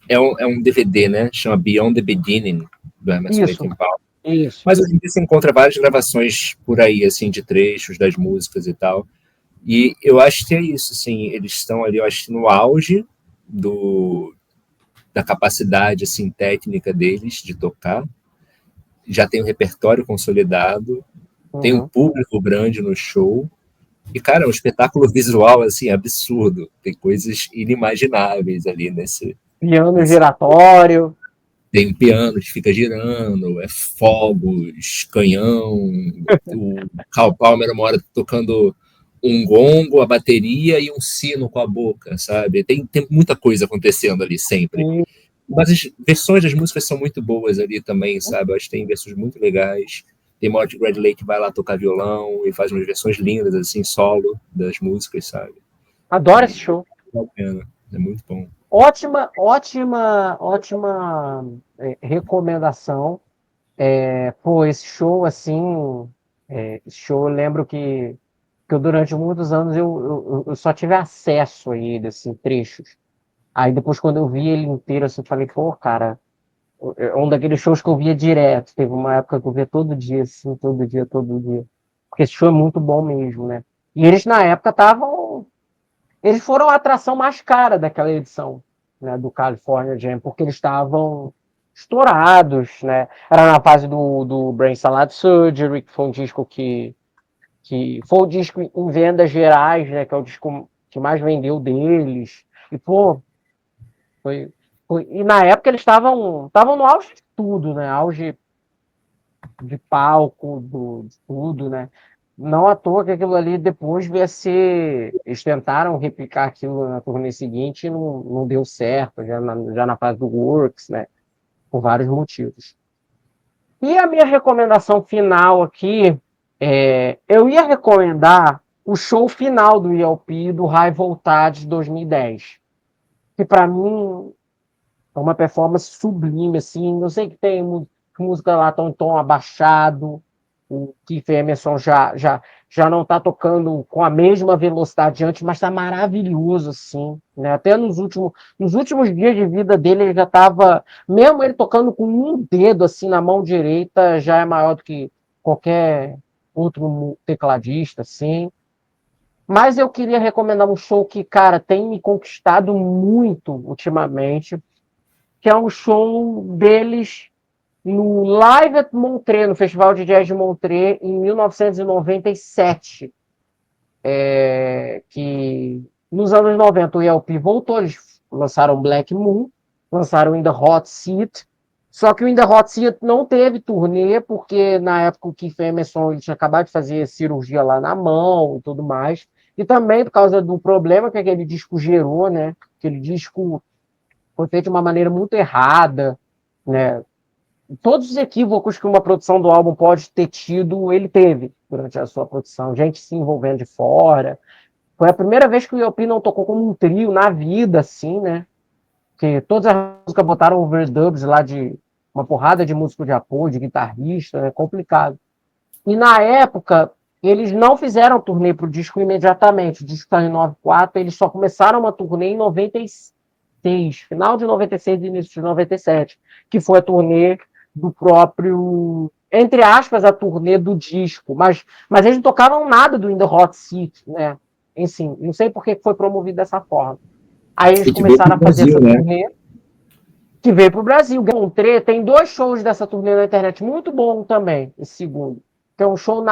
é um DVD, né? Chama Beyond the Beginning, do Emerson Lake and Palmer. Isso. Mas hoje em dia você encontra várias gravações por aí, assim, de trechos das músicas e tal. E eu acho que é isso, assim, eles estão ali, eu acho que no auge da capacidade, assim, técnica deles de tocar. Já tem um repertório consolidado, tem um público grande no show. E, cara, é um espetáculo visual, assim, absurdo. Tem coisas inimagináveis ali Piano giratório. Tem um piano que fica girando, fogos, canhão. O Carl Palmer uma hora tocando um gongo, a bateria e um sino com a boca, sabe? Tem muita coisa acontecendo ali sempre. Mas as versões das músicas são muito boas ali também, sabe? Eu acho que tem versões muito legais. Tem uma hora que o Bradley que vai lá tocar violão e faz umas versões lindas, assim, solo das músicas, sabe? Adoro esse show. É muito bom. Ótima recomendação. Esse show, assim, Esse show eu lembro que eu, durante muitos anos eu só tive acesso a ele, assim, trechos. Aí depois, quando eu vi ele inteiro, assim, eu falei, pô, cara, é um daqueles shows que eu via direto. Teve uma época que eu via todo dia, assim, todo dia, todo dia. Porque esse show é muito bom mesmo, né? E eles, na época, estavam. Eles foram a atração mais cara daquela edição, né, do California Jam, porque eles estavam estourados, né? Era na fase do Brain Salad Surgery, que foi um disco que foi o disco em vendas gerais, né? Que é o disco que mais vendeu deles. E, pô, e na época eles estavam no auge de tudo, né? Auge de palco, de tudo, né? Não à toa que aquilo ali depois veio a ser. Eles tentaram replicar aquilo na turnê seguinte e não deu certo, já na fase do Works, né? Por vários motivos. E a minha recomendação final aqui, eu ia recomendar o show final do ELP do High Voltage 2010, que para mim é uma performance sublime, assim. Eu sei que tem música lá tão em tom abaixado, o Keith Emerson já não está tocando com a mesma velocidade antes, mas está maravilhoso, assim, né? Até nos últimos dias de vida dele, ele já estava, mesmo ele tocando com um dedo, assim, na mão direita, já é maior do que qualquer outro tecladista, assim. Mas eu queria recomendar um show que, cara, tem me conquistado muito ultimamente, que é um show deles no Live at Montreux, no Festival de Jazz de Montreux, em 1997. Que nos anos 90 o ELP voltou, eles lançaram Black Moon, lançaram In The Hot Seat, só que o In The Hot Seat não teve turnê, porque na época o Keith Emerson ele tinha acabado de fazer cirurgia lá na mão e tudo mais, e também por causa do problema que aquele disco gerou, né? Aquele disco foi feito de uma maneira muito errada, né? Todos os equívocos que uma produção do álbum pode ter tido, ele teve durante a sua produção. Gente se envolvendo de fora. Foi a primeira vez que o ELP não tocou como um trio na vida, assim, né? Porque todas as músicas botaram overdubs lá de uma porrada de músico de apoio, de guitarrista, né? Complicado. E na época, eles não fizeram turnê pro disco imediatamente. O disco está em 94, eles só começaram uma turnê em 96, final de 96 e início de 97, que foi a turnê do próprio, entre aspas, a turnê do disco, mas eles não tocavam nada do In The Hot Seat, né? Enfim, não sei por que foi promovido dessa forma. Aí eles começaram a fazer essa turnê, que veio para o Brasil. Tem 2 shows dessa turnê na internet, muito bom também, esse segundo. Tem um show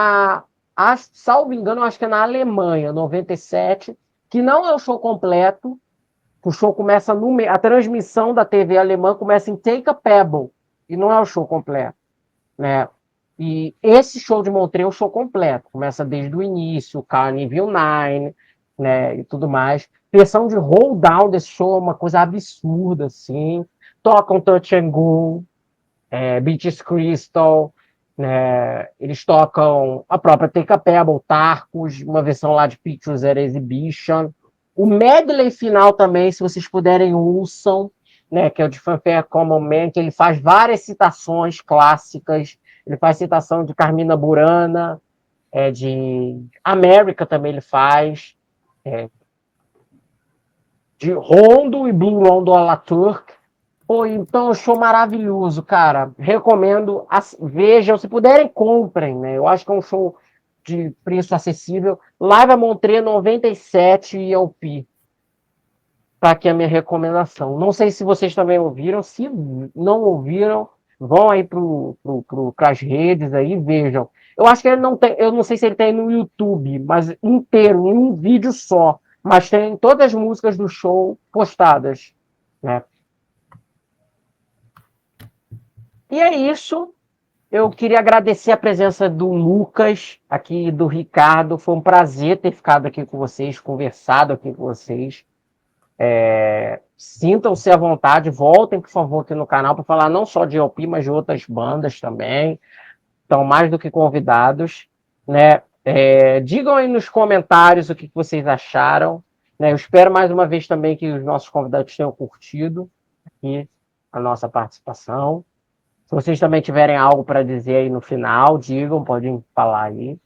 salvo engano, acho que é na Alemanha, 97, que não é o show completo. O show começa a transmissão da TV alemã começa em Take a Pebble, e não é o show completo, né? E esse show de Montreux é o show completo, começa desde o início, Carnival 9, né, e tudo mais. Versão de Hold Down desse show é uma coisa absurda, assim. Tocam Touch and Go, Beaches Crystal, né? Eles tocam a própria Take a Pebble, Tarcos, uma versão lá de Pictures at Exhibition. O medley final também, se vocês puderem, ouçam, né, que é o de Fanfare Common Man, que ele faz várias citações clássicas. Ele faz citação de Carmina Burana, de América também ele faz, de Rondo e Blue Rondo à la Turque. Pô, então, é um show maravilhoso, cara. Recomendo, vejam, se puderem, comprem, né? Eu acho que é um show de preço acessível. Live a Montreux 97 e ELP. Tá aqui a minha recomendação. Não sei se vocês também ouviram. Se não ouviram, vão aí para as redes aí e vejam. Eu acho que ele não tem, eu não sei se ele tem no YouTube, mas inteiro, em um vídeo só. Mas tem todas as músicas do show postadas, né? E é isso. Eu queria agradecer a presença do Lucas, aqui do Ricardo. Foi um prazer ter ficado aqui com vocês, conversado aqui com vocês. Sintam-se à vontade, voltem, por favor, aqui no canal para falar não só de ELP, mas de outras bandas também. Estão mais do que convidados, né? Digam aí nos comentários o que vocês acharam, né? Eu espero mais uma vez também que os nossos convidados tenham curtido aqui a nossa participação. Se vocês também tiverem algo para dizer aí no final, digam, podem falar aí.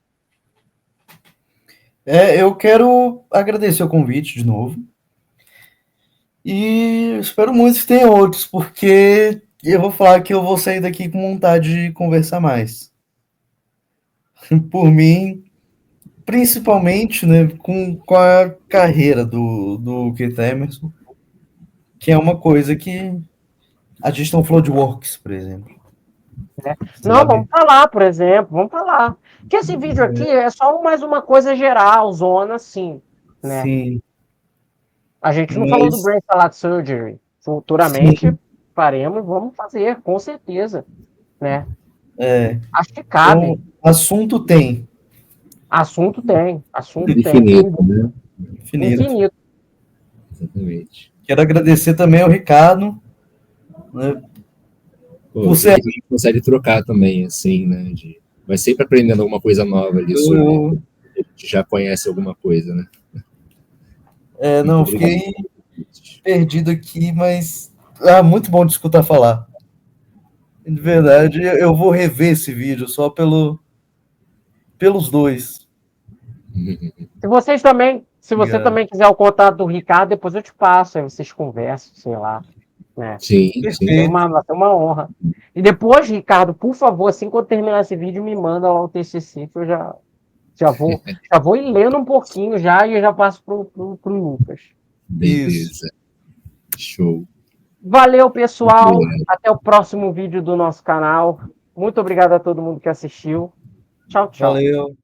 Eu quero agradecer o convite de novo. E espero muito que tenha outros, porque eu vou falar que eu vou sair daqui com vontade de conversar mais. Por mim, principalmente, né, com a carreira do Keith Emerson, que é uma coisa que a gente não falou de Works, por exemplo. Não, Sabe? vamos falar, por exemplo, vamos falar. Que esse vídeo aqui é só mais uma coisa geral, zona, assim, né? Sim, A gente não falou do mas Brain Salad Surgery. Futuramente faremos, vamos fazer, com certeza, né? Acho que cabe. então, assunto tem, Assunto tem, Infinito, né? infinito. infinito. Exatamente. Quero agradecer também ao Ricardo, né? Pô, Você- a gente consegue trocar também, assim, né? Vai sempre aprendendo alguma coisa nova ali sobre. Eu, A gente já conhece alguma coisa, né? não, Muito obrigado. fiquei perdido aqui, mas muito bom de escutar falar. De verdade, eu vou rever esse vídeo só pelos dois. Se você Obrigado. também quiser o contato do Ricardo, depois eu te passo, aí vocês conversam, sei lá, né? Sim, sim. Perfeito. Vai ser uma honra. E depois, Ricardo, por favor, assim que eu terminar esse vídeo, me manda lá o TCC, que eu já vou ir lendo um pouquinho já e eu já passo pro Lucas. Beleza. Show. Valeu, pessoal. Muito obrigado. Até o próximo vídeo do nosso canal. Muito obrigado a todo mundo que assistiu. Tchau, tchau. Valeu.